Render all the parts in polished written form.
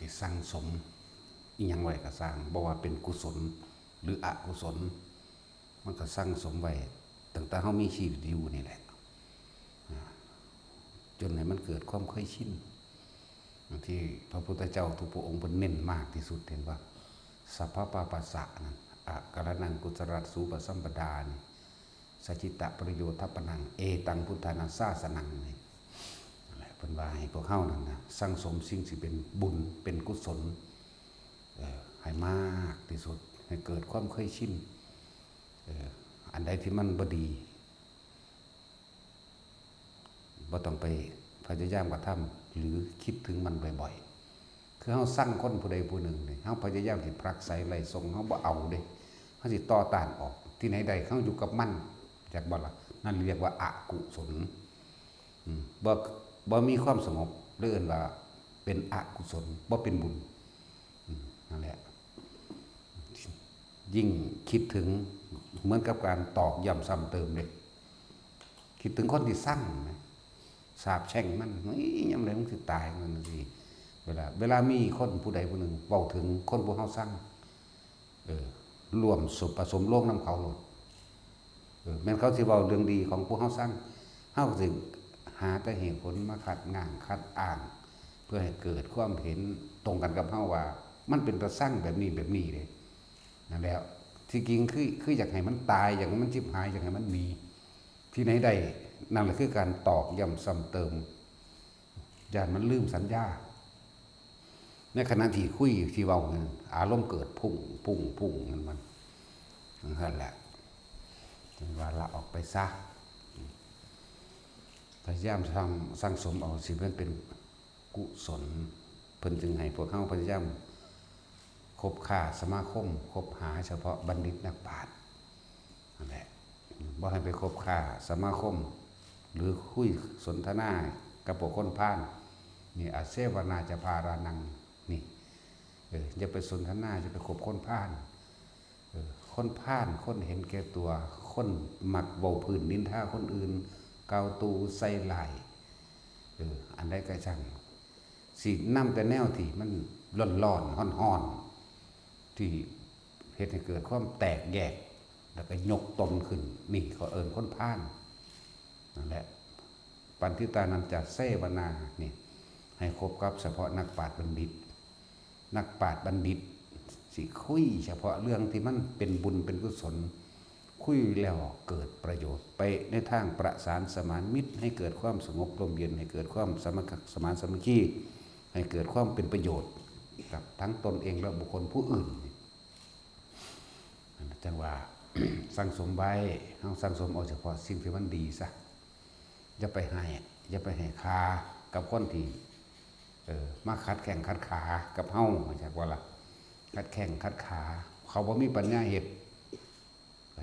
สิสั่งสมอีหยังไว้ก็สร้างบ่ว่าเป็นกุศลหรืออกุศลมันก็สั่งสมไว้ตั้งแต่เฮามีชีวิตอยู่นี่แหละจนให้มันเกิดความเคยชินที่พระพุทธเจ้าทุกพระองค์เพิ่นเน้นมากที่สุดเห็นว่าสัพพะปาปัสสะนั่นอะกรณังกุศลสูปสัมปดานี่สัจจิตะประโยชน์ทัปปนังเอตังพุทธานาสาสนังนี่นั่นแหละเพิ่นว่าให้พวกเฮานั่นนะสั่งสมสิ่งที่เป็นบุญเป็นกุศลให้มากที่สุดให้เกิดความเคยชินอันใดที่มันบ่ดีบ่ต้องไปพยายามกระทำหรือคิดถึงมันบ่อยๆคือเฮาสั่งคนผู้ใดผู้หนึ่งนี่เฮาพยายามสิผลักไสไล่ส่งเฮาบ่เอาเด้เฮาสิต่อต้านออกที่ไหนใดเฮาอยู่กับมันจักบ่ล่ะนั่นเรียกว่าอกุศลบ่มีความสงบหรือเอิ้นว่าเป็นอกุศลบ่เป็นบุญนั่นแหละยิ่งคิดถึงเหมือนกับการตอกย้ำซ้ำเติมเลยคิดถึงคนที่สั่งนะสาบแช่งมันยังไงมันสิตายมันสิเวลามีคนผู้ใดผู้หนึ่งเว้าถึงคนผู้เฮาสั่งร่วมสุผสมโลกน้ำเขาหลดแม้นเขาสิเว้าเรื่องดีของผู้เฮาสั่งเฮาก็สิหาแต่เหตุผลมาขัดง้างขัดอ้างเพื่อให้เกิดความเห็นตรงกันกับเฮาว่ามันเป็นตาสั่งแบบนี้แบบนี้เลยนั่นแล้วที่จริงคืออยากให้มันตายอยากให้มันชิบหายอยากให้มันมีที่ไหนใดนั่นแหละคือการตอกย้ำซ้ำเติมญาติมันลืมสัญญาในขณะที่คุยที่เว้าเนี่ยอารมณ์เกิดพุ่งมันนั่นแหละว่าละออกไปซะพยายามสั่งสมเอาสิเพิ่นเป็นกุศลเพิ่นจึงให้พวกเฮาพยายามคบค้าสมาคมคบหาเฉพาะบัณฑิตนักปราชญ์นั่นแหละบ่ให้ไปคบค้าสมาคมหรือคุยสนทนากับบุคคลพาลนี่อาเสวนาจะพารานังนี่อย่าไปสนทนาอย่าไปคบคนพาลคนพาลคนเห็นแก่ตัวคนมักเว้าพื้นนินทาคนอื่นเกาตูใส่ไหลอันใดก็ช่างสินำแต่แนวที่มันร้อนฮ้อนที่เฮ็ดให้เกิดความแตกแยกแล้วก็ยกตนขึ้นนี่เขาเอิ้นคนพาลนั่นแหละปันทิตานันจะเสวนานี่ให้คบกับเฉพาะนักปราชญ์บัณฑิตนักปราชญ์บัณฑิตสิคุยเฉพาะเรื่องที่มันเป็นบุญเป็นกุศลคุยแล้วเกิดประโยชน์ไปในทางประสานสมานมิตรให้เกิดความสงบร่มเย็นให้เกิดความสมานสามัคคีให้เกิดความเป็นประโยชน์กับทั้งตนเองและบุคคลผู้อื่นจังว่า สั่งสมไว้เฮาสั่งสมเอาเฉพาะสิ่งที่มันดีซะอย่าไปให้คากับคนที่มาคัดแข่งคัดขากับเฮาจากว่าล่ะคัดแข่งคัดขาเขาบ่มีปัญญาเฮ็ด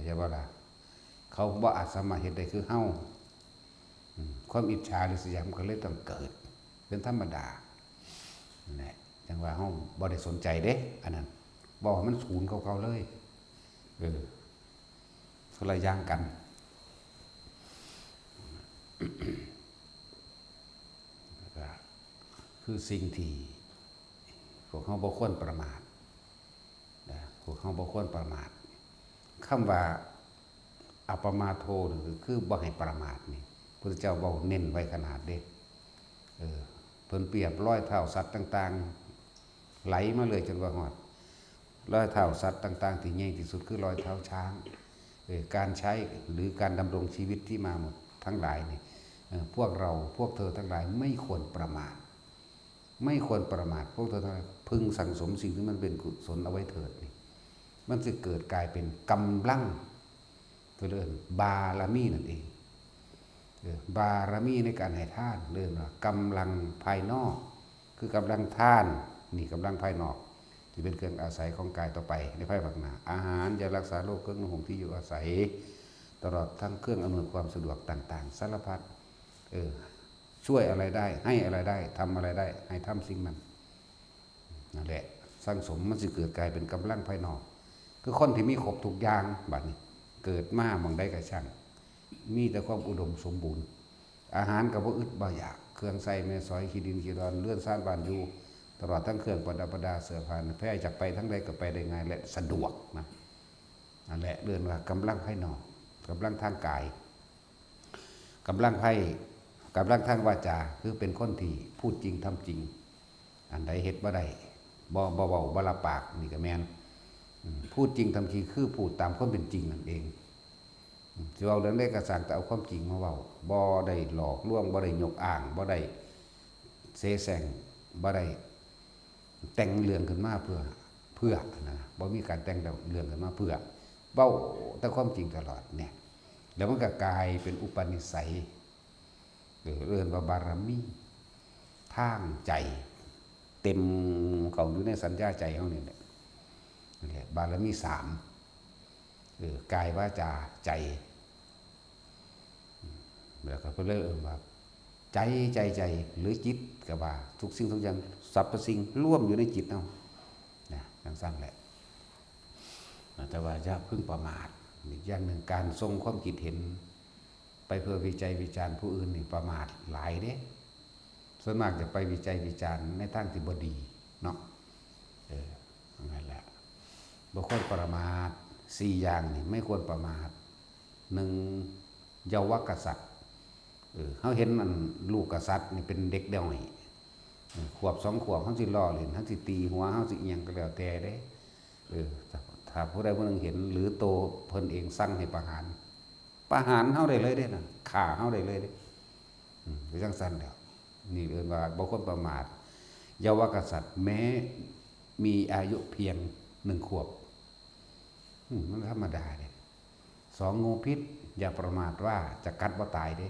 จากว่าล่ะเขาบ่อาจสามารถเฮ็ดได้คือเฮาความอิจฉาริษยามันก็เลยต้องเกิดเป็นธรรมดานั่นแหละจังว่าเฮาบ่ได้สนใจเด้อันนั้นบ่ว่ามันศูนย์เก่าๆเลยคนละอย่างกันคือสิ่งที่พวกเขาบ่ควรประมาทพวกเขาบ่ควรประมาทคำว่าอัปปมาโทคือบ่ให้ประมาทนี่พระเจ้าเว้าเน้นไว้ขนาดเด้เพิ่นเปรียบร้อยเท้าสัตว์ต่างๆไหลมาเลยจนว่าฮอดร้อยเท้าสัตว์ต่างๆที่ใหญ่ที่สุดคือรอยเท้าช้างการใช้หรือการดำรงชีวิตที่มาหมดทั้งหลายนี่พวกเธอทั้งหลายไม่ควรประมาทพวกเธอทั้งหลายพึงสั่งสมสิ่งที่มันเป็นกุศลเอาไว้เถิดนี่มันจะเกิดกลายเป็นกำลังตัวเรื่องบารมีนั่นเองบารมีในการให้ทานเรื่องว่ากำลังภายนอกคือกำลังทานนี่กำลังภายนอกที่เป็นเครื่องอาศัยของกายต่อไปในภายภาคหน้าอาหารยารักษาโรคเครื่องนุ่งห่มที่อยู่อาศัยตลอดทั้งเครื่องอำนวยความสะดวกต่างๆสารพัดช่วยอะไรได้ให้อะไรได้ทำอะไรได้ให้ทำสิ่งนั้นนั่นแหละสร้างสมมันจะเกิดกลายเป็นกำลังภายนอกคือคนที่มีครบทุกอย่างบัดนี้เกิดมาหม่องใดก็ช่างมีแต่ความอุดมสมบูรณ์อาหารก็บ่อึดบ่อยากเครื่องใช้แม่สอยขี้ดินขี้ดอนเลื่อนซ่านบ้านอยู่ ตลอดทั้งเครื่องประดับประดาเสื้อผ้าแพร่จากไปทั้งใดก็ไปได้ง่ายและสะดวกนะนั่นแหละเรื่องว่ากำลังภายนอกกำลังทางกายกำลังทางวาจาคือเป็นคนที่พูดจริงทำจริงอันใดเฮ็ดบ่ได้บ่เว้าบ่ละปากนี่ก็แม่นพูดจริงทำจริงคือพูดตามความเป็นจริงนั่นเองสิเว้าเรื่องใดก็สร้างแต่เอาความจริงมาเว้าบ่ได้หลอกลวงบ่ได้ยกอ้างบ่ได้เสแสร้งบ่ได้แต่งเรื่องขึ้นมาเพื่อนะบ่มีการแต่งเรื่องขึ้นมาเพื่อเว้าแต่ความจริงตลอดเนี่ยแล้วมันก็กลายเป็นอุปนิสัยเรื่องว่าบารมีทางใจเต็มเขาอยู่ในสัญญาใจเขาเนี่ยนั่นแหละบารมี3กายวาจาใจแล้วก็เพื่อเริ่มว่าใจหรือจิตก็ว่าทุกสิ่งทุกอย่างสรรพสิ่งร่วมอยู่ในจิตเอานะอย่างสั้นแหละแต่ว่าอย่าพึ่งประมาทอีกอย่างหนึ่งการทรงความคิดเห็นไปเพื่อวิจัยวิจารณ์ผู้อื่นนี่ประมาทหลายเด้ส่วนมากจะไปวิจัยวิจารณ์ในทางที่บ่ดีเนาะนั่นแหละบ่ควรประมาท4อย่างนี่ไม่ควรประมาท1เยาวกษัตริย์เขาเห็นมันลูกกษัตริย์นี่เป็นเด็กน้อยขวบ2 ขวบเขาสิล้อเล่นเขาสิตีหัวเขาสิอิหยังก็แล้วแต่เด้ถ้าผู้ใดผู้หนึ่งเห็นหรือโตเพิ่นเองสั่งให้ประหารเขาได้เลยเด้นะฆ่าเขาได้เลยเด้คือจังซั่นแล้วนี่เรียกว่าบ่ควรประมาทเยาวกษัตริย์แม้มีอายุเพียง1 ขวบมันธรรมดาเด้2 งูพิษอย่าประมาทว่าจะกัดบ่ตายเด้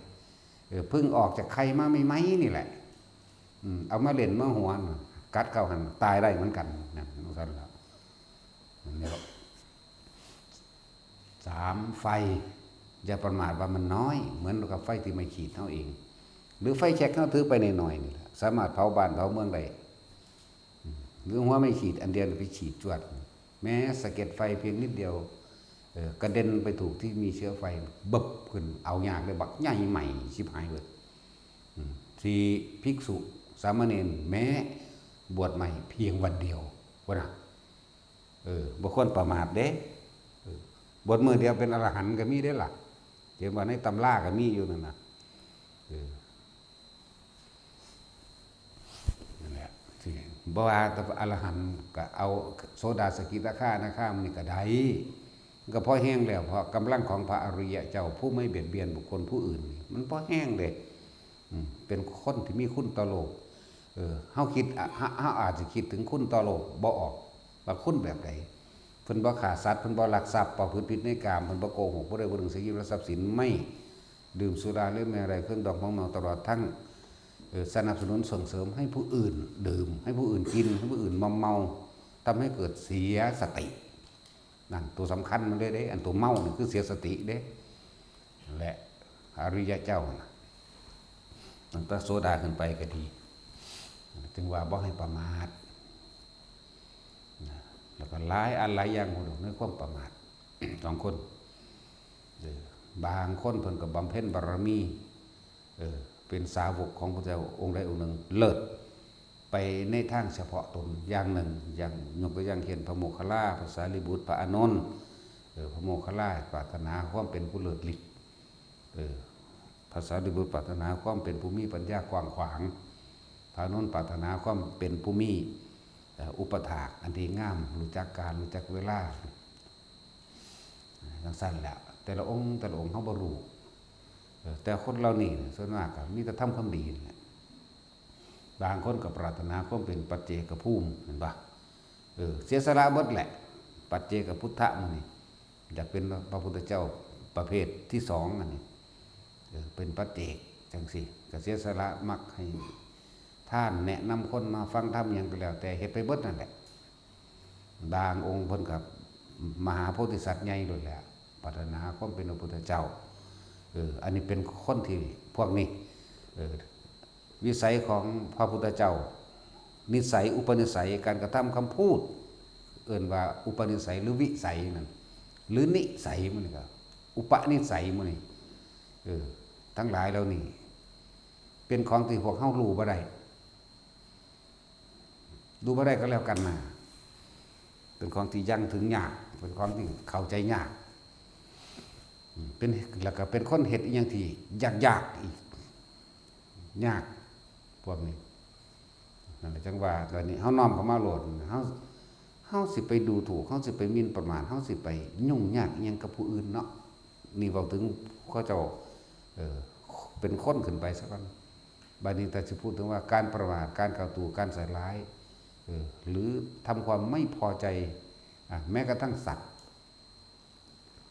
เพิ่งออกจากไข่มาใหม่ๆนี่แหละเอามาเล่นมาหัวกัดเข้าหันตายได้เหมือนกันนั่นซั่นแล้วนี่3ไฟอย่าประมาทว่ามันน้อยเหมือนกับไฟที่ไม่ขีดเท่าเองหรือไฟแช็กเขาถือไปหน่อยนี่แหละสามารถเผาบ้านเผาเมืองได้หรือหัวไม่ขีดอันเดียวไปฉีดจวดแม้สะเก็ดไฟเพียงนิดเดียวกระเด็นไปถูกที่มีเชื้อไฟบึบขึ้นเอายากเลยบักใหญ่ใหม่ชิบหายเลยที่ภิกษุสามเณรแม้บวชใหม่เพียงวันเดียววะนะบุคคลประมาทเด้บวชมือเดียวเป็นอรหันต์ก็มีได้ล่ะเดี๋ยวว่าในตำราก็มีอยู่นั่นนะนั่นแหละที่บ่ว่าแต่อรหันต์ก็เอาโสดาสกิทาคานาคามันนี่ก็ได้ก็พอแห้งแล้วเพราะกำลังของพระอริยะเจ้าผู้ไม่เบียดเบียนบุคคลผู้อื่นมันพอแห้งเลยเป็นคนที่มีคุณต่อโลกเฮาคิดเฮาอาจจะคิดถึงคุณต่อโลกบ่ออกว่าคุณแบบใดเพิ่นบ่ฆ่าสัตว์เพิ่นบ่ลักทรัพย์ประพฤติผิดในกามเพิ่นบ่โกหกบ่ได้บ่ดึงทรัพย์ทรัพย์สินไม่ดื่มสุราหรือไม่อะไรเครื่องดองของเมาตลอดทั้งสนับสนุนส่งเสริมให้ผู้อื่นดื่มให้ผู้อื่นกินให้ผู้อื่นเมาทำให้เกิดเสียสตินั่นตัวสำคัญมันเลยเด้อันตัวเมานี่คือเสียสติเด้และอริยะเจ้าตั้งแต่โสดาขึ้นไปก็ดีจึงว่าบ่ให้ประมาทแล้วก็หลายอันหลายอย่างในความประมาท2 คนบางคนเพิ่นก็บำเพ็ญบารมีเป็นสาวกของพระเจ้าองค์ใดองค์หนึ่งเลิศไปในทางเฉพาะตนอย่างหนึ่งอย่างยกตัวอย่างเช่นพระโมคคัลลาพระสารีบุตรพระอานนท์พระโมคคัลลาปรารถนาความเป็นผู้เลิศฤทธิ์พระสารีบุตรปรารถนาความเป็นผู้มีปัญญากว้างขวางพระอานนท์ปรารถนาความเป็นผู้มีอุปถากอันดีงามรู้จักการรู้จักเวลาทั้งสั้นแหละแต่ละองค์เขาบ่รู้แต่คนเรานี่ส่วนมากก็มีแต่ทำความดีแหละบางคนก็ปรารถนาความเป็นปัจเจกภูมิเห็นปะเสียสละหมดแหละปัจเจกพุทธะมันนี่อยากเป็นพระพุทธเจ้าประเภทที่2อันนี้เป็นปัจเจกจังสิก็เสียสละมักให้ท่านแนะนำคนมาฟังธรรมอย่างก็แล้วแต่เฮ็ดไปเบิดนั่นแหละบางองค์เพิ่นกับมหาโพธิสัตว์ใหญ่เลยแหละปรารถนาความเป็นพระพุทธเจ้าอันนี้เป็นคนที่พวกนี้วิสัยของพระพุทธเจ้านิสัยอุปนิสัยการกระทำคำพูดว่าอุปนิสัยหรือวิสัยนั่นหรือนิสัยมันก็อุปนิสัยมันนี่ทั้งหลายแล้วนี่เป็นของที่พวกเฮารู้บ่ได้ ดูบ่ได้ก็แล้วกันนะเป็นของที่ยังถึงยากเป็นของที่เข้าใจยากเป็นแล้วก็เป็นคนเฮ็ดอีหยังที่ยากอีกยากพวกนี้นั่นแหละจังว่าตอนนี้เฮาน้อมเข้ามาโหลดเฮาสิไปดูถูกเฮาสิไปหมิ่นประมาทเฮาสิไปยุ่งยากอีหยังกับผู้อื่นเนาะนี่เว้าถึงเขาเจ้าเป็นคนขึ้นไปซะก่อนบัดนี้แต่สิพูดถึงว่าการประมาทการกล่าวตู่การใส่ร้ายหรือทำความไม่พอใจแม้กระทั่งสัตว์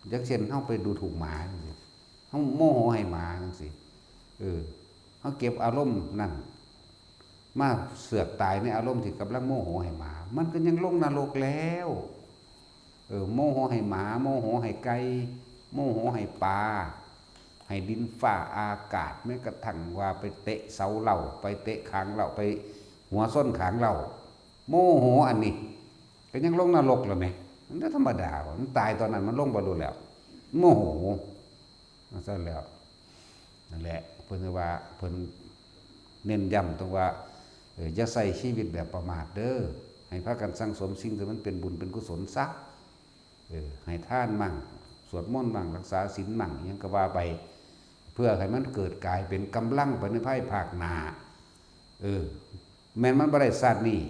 อย่างเช่นเฮาไปดูถูกหมาจังซี่เฮาโมโหให้หมาจังซี่เฮาเก็บอารมณ์นั่นมาเสือกตายในอารมณ์ที่กำลังโมโหให้หมามันก็ยังลงนรกแล้วโมโหให้หมาโมโหให้ไก่โมโหให้ปลาให้ดินฟ้าอากาศแม้กระทั่งว่าไปเตะเสาเหล้าไปเตะขางเหล้าไปหัวส้นขางเหล้าโมโหอันนี้ก็ยังลงนรกแล้วแหมมันธรรมดามันตายตอนนั้นมันลงบ่รู้แล้วโมโหนั่นซะแล้วนั่นแหละเพิ่นว่าเพิ่นเน้นย้ำตรงว่าอย่าใส่ชีวิตแบบประมาทเด้อให้พากันสั่งสมสิ่งที่มันเป็นบุญเป็นกุศลซะให้ทานมั่งสวดมนต์มั่งรักษาศีลมั่งอิหยังก็ว่าไปเพื่อให้มันเกิดกลายเป็นกำลังไปในภายภาคหน้าแม้นมันบ่ได้ชาตินี้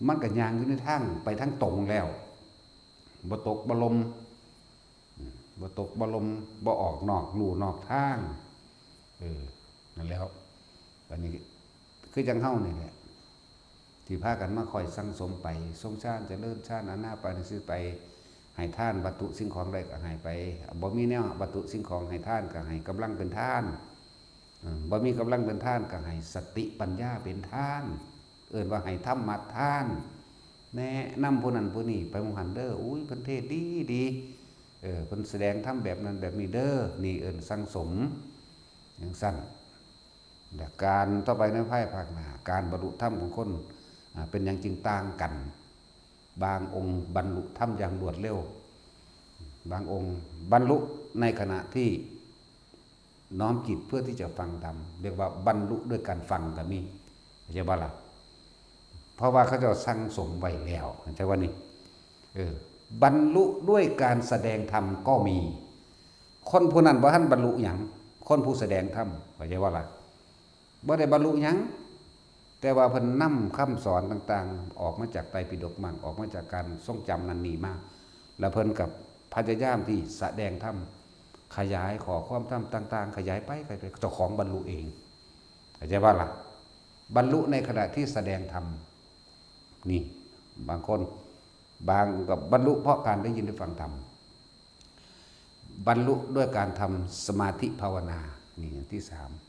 มันก็ย่างอยู่ในทางไปทางตรงแล้วบ่ตกบ่ลมบ่ออกนอกลู่นอกทางนั่นแล้วอันนี้คือจังเฮานี่แหละที่พากันมาคอยสั่งสมไปทรงชาติเจริญชาติอานาปานสิไปให้ทานวัตถุสิ่งของใดก็ให้ไปบ่มีแนววัตถุสิ่งของให้ทานก็ให้กำลังเป็นทานบ่มีกำลังเป็นทานก็ให้สติปัญญาเป็นทานเอิ้นว่าให้ธรรมะทานแนะนำผู้นั้นผู้นี้ไปมหันเด้ออุ้ยเพิ่นเทศดีเพิ่นแสดงธรรมแบบนั้นแบบนี้เด้อนี่เอิ้นสั่งสมอย่างสั้นแต่การต่อไปในภายภาคหน้าการบรรลุธรรมของคนเป็นอย่างจริงต่างกันบางองค์บรรลุธรรมอย่างรวดเร็วบางองค์บรรลุในขณะที่น้อมจิตเพื่อที่จะฟังธรรมเรียกว่าบรรลุด้วยการฟังก็มีใช่บ่ล่ะเพราะว่าเขาจะสั่งสมไว้แล้วใช่ว่านี่บรรลุด้วยการแสดงธรรมก็มีคนผู้นั้นบ่ทันบรรลุหยังคนผู้แสดงธรรมเข้าใจว่าล่ะบ่ได้บรรลุหยังแต่ว่าเพิ่นนำคำสอนต่างๆออกมาจากไตรปิฎกมั่งออกมาจากการทรงจำนั้นนี่มาแล้วเพิ่นกับพยายามที่แสดงธรรมขยายขอความธรรมต่างๆขยายไปเจ้าของบรรลุเองเข้าใจว่าล่ะบรรลุในขณะที่แสดงธรรมนี่บางคนบางกับบรรลุเพราะการได้ยินได้ฟังธรรมบรรลุด้วยการทำสมาธิภาวนานี่อันที่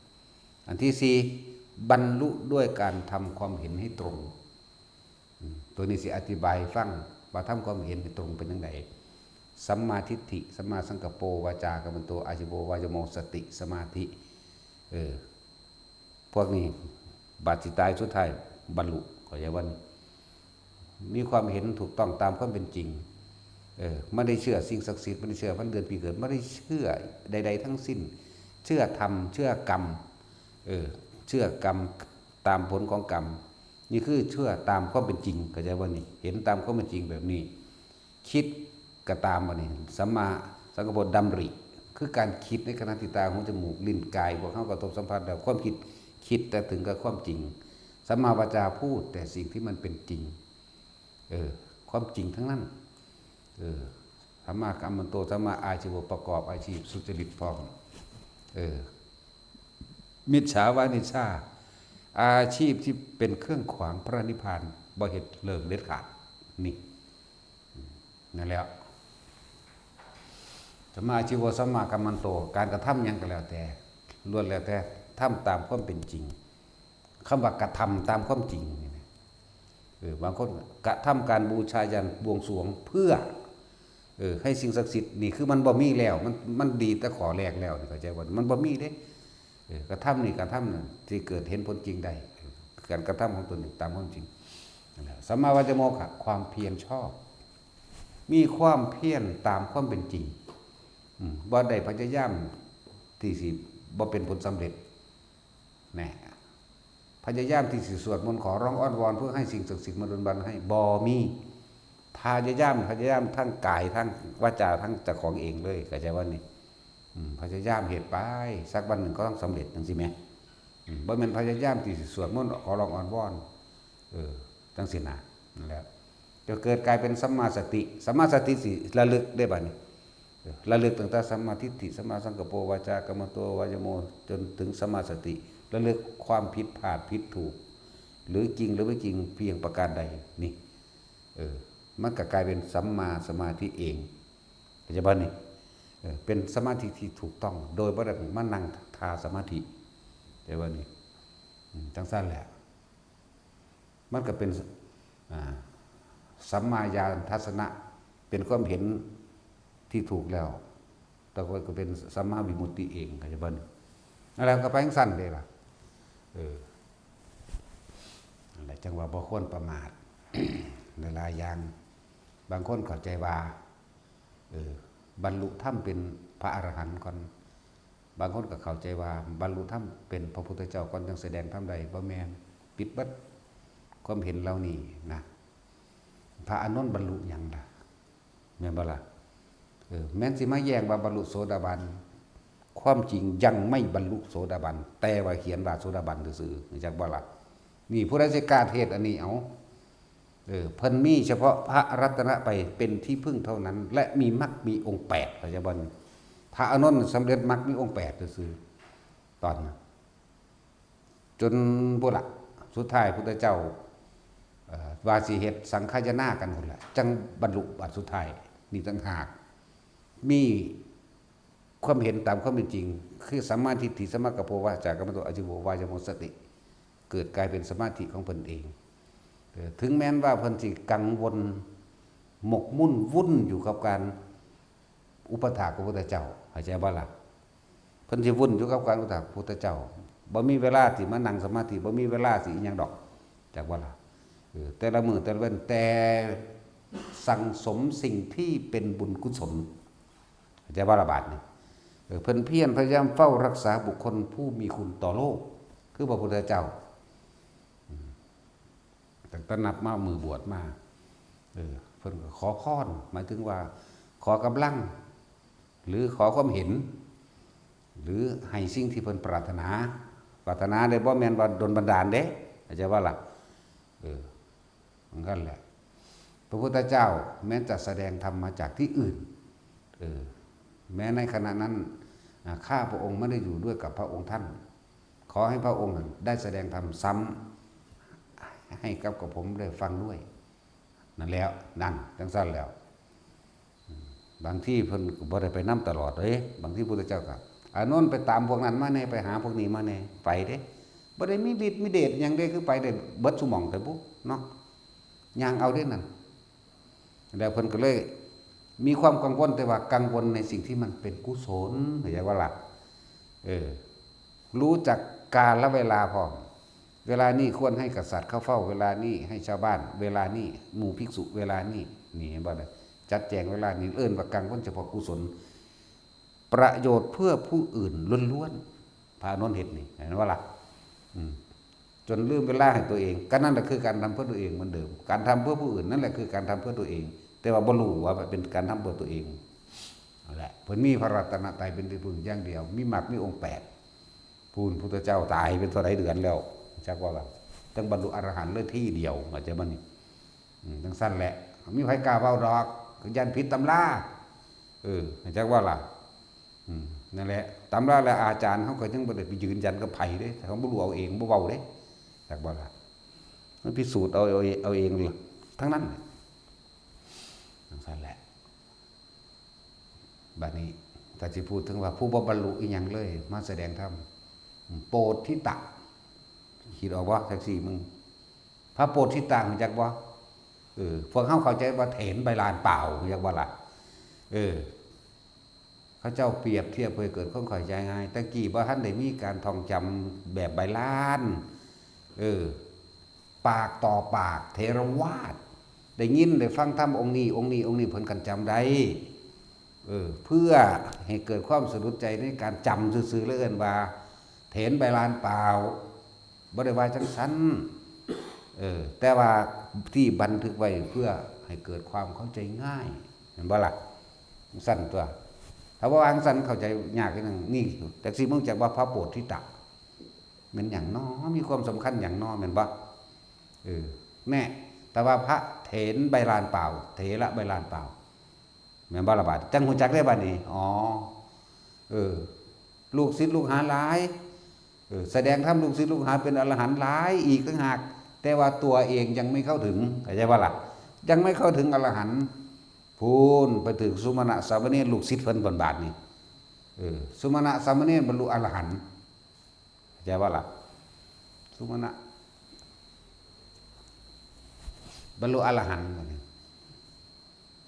3อันที่4บรรลุด้วยการทำความเห็นให้ตรงตัวนี้สิอธิบายฟังว่าทำความเห็นให้ตรงเป็นยังไงสัมมาทิฏฐิสัมมาสังกัปโปวาจากัมมันโตอาชิโววายโมสติสมาธิพวกนี้บาดสิตายสุดท้ายบรรลุขออย่าวันมีความเห็นถูกต้องตามความเป็นจริงไม่ได้เชื่อสิ่งศักดิ์สิทธิ์ไม่ได้เชื่อวันเดือนปีเกิดไม่ได้เชื่อใดๆทั้งสิ้นเชื่อธรรมเชื่อกรรมเชื่อกรรมตามผลของกรรมนี่คือเชื่อตามความเป็นจริงเข้าใจว่านี่เห็นตามความเป็นจริงแบบนี้คิดก็ตามว่านี่สัมมาสังกัปโปดำริคือการคิดในขณะที่ตาหูจมูกลิ้นกายพวกเข้ากระทบสัมผัสแล้วความคิดแต่ถึงกับความจริงสัมมาวาจาพูดแต่สิ่งที่มันเป็นจริงความจริงทั้งนั้นสัมมากัมมันโตสัมมาอาชีวะประกอบอาชีพสุจริตพร้อมมิจฉาวานิชาอาชีพที่เป็นเครื่องขวางพระนิพพานบ่เฮ็ดเลิกเด็ดขาดนี่นั่นแหละสัมมาอาชีวะสัมมากัมมันโตการกระทำหยังก็แล้วแต่ล้วนแล้วแต่ทำตามความเป็นจริงคำว่ากระทำตามความจริงบางคนกระทำการบูชายันบวงสรวงเพื่อให้สิ่งศักดิ์สิทธิ์นี่คือมันบ่มีแล้วมันดีแต่ขอแรกแล้วเข้าใจว่ามันบ่มีเด้กระทำนี่กระทำนั่นที่เกิดเห็นผลจริงได้การกระทำของตนตามความจริงสัมมาวาจาโมขะความเพียรชอบมีความเพียรตามความเป็นจริงบ่ได้พยายามที่สิบ่เป็นผลสำเร็จแน่ พยายามที่สิสวดมนต์ขอร้องอ้อนวอนเพื่อให้สิ่งศักดิ์สิทธิ์มาดลบันให้บ่มีพยายามทั้งกายทั้งวาจาทั้งเจ้าของเองเลยเข้าใจว่านี่พยายามเหตุไปสักวันหนึ่งก็ต้องสำเร็จจังซี่แหมบ่แม่นพยายามที่สิสวดมนต์ขอร้องอ้อนวอนจังซี่นะนั่นแหละจะเกิดกลายเป็นสัมมาสติสิระลึกได้บัดนี้ระลึกตั้งแต่สัมมาทิฏฐิสัมมาสังกัปโปวาจากัมมันโตวายโมจนถึงสัมมาสติระลึกความผิดพลาดผิดถูกหรือจริงหรือไม่จริงเพียงประการใดนี่มันก็กลายเป็นสัมมาสมาธิเองปัจจุบันนี่เป็นสมาธิที่ถูกต้องโดยบ่ได้มานั่งทาสมาธิแต่ว่านี่จังสั้นแหละมันก็เป็นสัมมาญาณทัศนะเป็นความเห็นที่ถูกแล้วแต่ก็เป็นสัมมาวิมุตติเองปัจจุบันอะไรก็ไปสั้นเลยล่ะอะไรจังว่าบ่ควรประมาท ในหลายอย่างบางคนเข้าใจว่าบรรลุธรรมเป็นพระอรหันต์ก่อนบางคนก็เข้าใจว่าบรรลุธรรมเป็นพระพุทธเจ้าก่อนจึงแสดงธรรมใดบ่แม่นปิดบัดความเห็นเรานี่นะพระอานนท์บรรลุหยังล่ะแม่นบ่ล่ะแม้นสิมาแย้งว่าบรรลุโสดาบันความจริงยังไม่บรรลุโสดาบันแต่ว่าเขียนว่าโสดาบันซื่อๆจักบ่ล่ะนี่ผู้ใดสิกล้าเทศอันนี้เอาเพิ่นมีเฉพาะพระรัตนไปเป็นที่พึ่งเท่านั้นและมีมรรคมีองค์8ปัจจุบันพระอานนท์สำเร็จมรรคมีองค์8ซื่อๆตอนนั้นจนบ่ล่ะสุดท้ายพุทธเจ้าวาสิเฮ็ดสังฆายนากันพุ่นล่ะจังบรรลุบัดสุดท้ายนี่ต่างหากมีความเห็นตามความเป็นจริงคือสัมมาทิฏฐิสัมมากัปโปวาจากัมมันโตอจิโววายโมสติเกิดกลายเป็นสมาธิของเพิ่นเองถึงแม้นว่าเพิ่นสิกังวลหมกมุ่นวุ่นอยู่กับการอุปถากพระพุทธเจ้าเข้าใจบ่ล่ะเพิ่นสิวุ่นอยู่กับการอุปถากพระพุทธเจ้าบ่มีเวลาที่มานั่งสมาธิบ่มีเวลาสิอีหยังดอกจักบ่ล่ะแต่ละมื้อแต่ละวันแต่สั่งสมสิ่งที่เป็นบุญกุศลเข้าใจบ่ล่ะบาดนี้เพิ่นเพียรพยายามเฝ้ารักษาบุคคลผู้มีคุณต่อโลกคือพระพุทธเจ้าตั้งแต่นับมามือบวชมาเพิ่นก็ขอพรหมายถึงว่าขอกำลังหรือขอความเห็นหรือให้สิ่งที่เพิ่นปรารถนาได้บ่แม่นว่าดลบันดาลเด้เข้าใจว่าล่ะมันกันแหละพระพุทธเจ้าแม้จะแสดงธรรมมาจากที่อื่นแม้ในขณะนั้นข้าพระองค์ไม่ได้อยู่ด้วยกับพระองค์ท่านขอให้พระองค์ได้แสดงธรรมซ้ำให้กับผมได้ฟังด้วยนั่นแล้วนั่นจังสั้นแล้วบางที่เพิ่นก็บ่ได้ไปนำตลอดเลยบางที่พุทธเจ้าก็อานนท์ไปตามพวกนั้นมาแน่ไปหาพวกนี้มาแน่ไปเด้บ่ได้มีฤทธิ์มีเดชหยังเด้คือไปได้เบิดซุหม่องแต่ปุ๊เนาะย่างเอาเด้นั่นแล้วเพิ่นก็เลยมีความกังวลแต่ว่ากังวลในสิ่งที่มันเป็นกุศลเข้าใจว่าล่ะรู้จักกาลและเวลาพร้อมเวลานี้ควรให้กษัตริย์เข้าเฝ้าเวลานี้ให้ชาวบ้านเวลานี้หมู่ภิกษุเวลานี้นี่เห็นบ่ได้จัดแจงเวลานี้ว่ากังวลเฉพาะกุศลประโยชน์เพื่อผู้อื่นล้วนๆพระอานนท์เห็นนี่เห็นว่าล่ะจนลืมเวลาให้ตัวเองก็นั่นแหละคือการทำเพื่อตัวเองเหมือนเดิมการทำเพื่อผู้อื่นนั่นแหละคือการทำเพื่อตัวเองแต่ว่าบ่รู้ว่าเป็นการทำเพื่อตัวเองนั่นแหละเพิ่นมีพระรัตนตรัยเป็นที่พึ่งอย่างเดียวมีมรรคมีองค์8พูนพุทธเจ้าตายเป็นเท่าไรเดือนแล้วจักว่าล่ะจังบรรลุอรหันต์เลยที่เดียวอาจจะมันจังสั้นแหละมีไผกล้าเว้าดอกยันผิดตำราจักว่าล่ะนั่นแหละตำราและอาจารย์เขาก็ยังบ่ได้ไปยืนยันกับไผเด้เขาบ่รู้เอาเองบ่เว้าเด้จักบ่ล่ะมันพิสูจน์เอาเองเลยทั้งนั้นจังซั่นแหละบัดนี้ถ้าสิพูดถึงว่าผู้บ่บรรลุอีหยังเลยมาแสดงธรรมโปรดทิตะคิดออกบ่แท็กซี่มึงพระโปรดทิตะรู้จักบ่พวกเฮาเข้าใจว่าเถนใบลานเปล่ารู้จักบ่ล่ะเขาเจ้าเปรียบเทียบเพื่อเกิดความเข้าใจง่ายตะกี้บ่ทันได้มีการท่องจำแบบใบลานปากต่อปากเทรวาทได้ยินได้ฟังธรรมองค์นี้เพิ่นกันจำได้เพื่อให้เกิดความสะดุดใจในการจำซื่อๆแล้วเอิ้นว่าเถนใบลานเปล่า บ่ได้ว่าจังซั้นแต่ว่าที่บันทึกไว้เพื่อให้เกิดความเข้าใจง่ายเห็นบ่ล่ะสั้นตัวถ้าว่าวางสั้นเข้าใจยากนึงนี่แต่สิมึงจักว่าพระโพธิตะมันอย่างน้อมีความสำคัญอย่างน้อแม่นบ่แม่แต่ว่าพระเถรใบลานเปล่าเถระใบลานเปล่าแม่นบ่ล่ะบาดจังฮู้จักได้บัดนี้อ๋อลูกศิษย์ลูกหาหลายแสดงธรรมลูกศิษย์ลูกหาเป็นอรหันต์หลายอีกต่างหากแต่ว่าตัวเองยังไม่เข้าถึงเข้าใจว่าล่ะยังไม่เข้าถึงอรหันต์พูนไปถึงสุมาณะสามเณรลูกศิษย์เพิ่นบาดนี่สุมาณะสามเณรบรรลุอรหันต์เข้าใจว่าล่ะสุมาณะบรรลุอรหันต์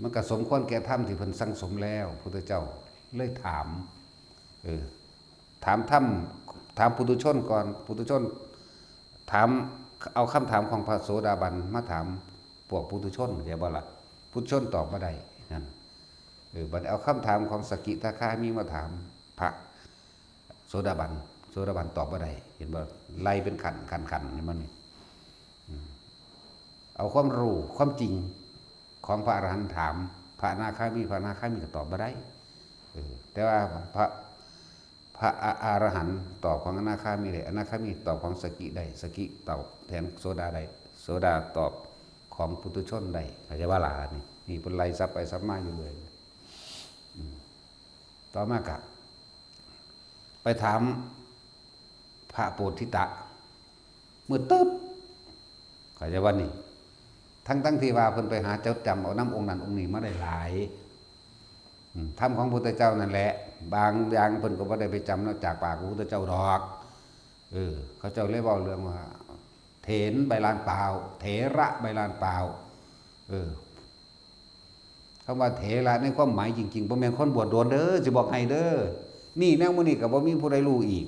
มันก็สมควรแก่ธรรมที่เพิ่นสั่งสมแล้วพุทธเจ้าเลยถามถามธรรมถามปุถุชนก่อนปุถุชนถามเอาคำถามของพระโสดาบันมาถามพวกปุถุชนเข้าใจบ่ล่ะปุถุชนตอบบ่ได้นั่นบัดเอาคำถามของสกิทาคามีมาถามพระโสดาบันตอบบ่ได้เห็นบ่ไล่เป็นขันนี่มันเอาความรู้ความจริงของพระอรหันต์ถามพระอนาคามีก็ตอบบ่ได้แต่ว่าพระอรหันต์ตอบของอนาคามีได้อนาคามีตอบของสกิได้สกิตอบแทนโสดาได้โสดาตอบของปุถุชนได้เข้าใจว่าล่ะนี่เป็นไล่ซับไปซับมาอยู่เลยต่อมากะไปถามพระโพธิตะเมื่อตึ๊บเข้าใจว่านี่ทั้งที่ว่าเพิ่นไปหาเจ้าจำเอาน้ำองค์นั้นองค์นี้มาได้หลายธรรมของพระพุทธเจ้านั่นแหละบางอย่างเพิ่นก็บ่ได้ไปจำนอกจากปากพระพุทธเจ้าดอกเขาเจ้าเลยเว้าเรื่องว่าเถรใบลานเปล่าเถระใบลานเปล่าคำว่าเถระในความหมายจริงๆบ่แม่นคนบวชโดนเด้อสิบอกให้เด้อนี่แนวมื้อนี้ก็บ่มีผู้ใดรู้อีก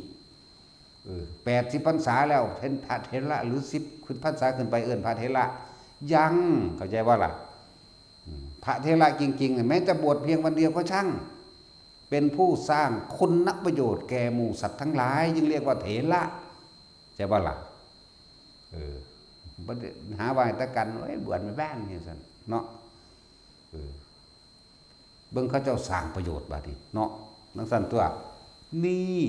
80พรรษาแล้วเป็นพระเถระหรือ10ขึ้นพรรษาขึ้นไปเอิ้นพระเถระยังเข้าใจว่าล่ะพระเถระจริงๆแม้จะบวชเพียงวันเดียวก็ช่างเป็นผู้สร้างคุณประโยชน์แก่หมู่สัตว์ทั้งหลายจึงเรียกว่าเถระใช่ป่ะล่ะหาว่าตะกันบวชไม่บ้านนี่ซั่นเนาะเบิ่งเขาเจ้าสร้างประโยชน์บาดนี้เนาะนังซั่นตัวนี่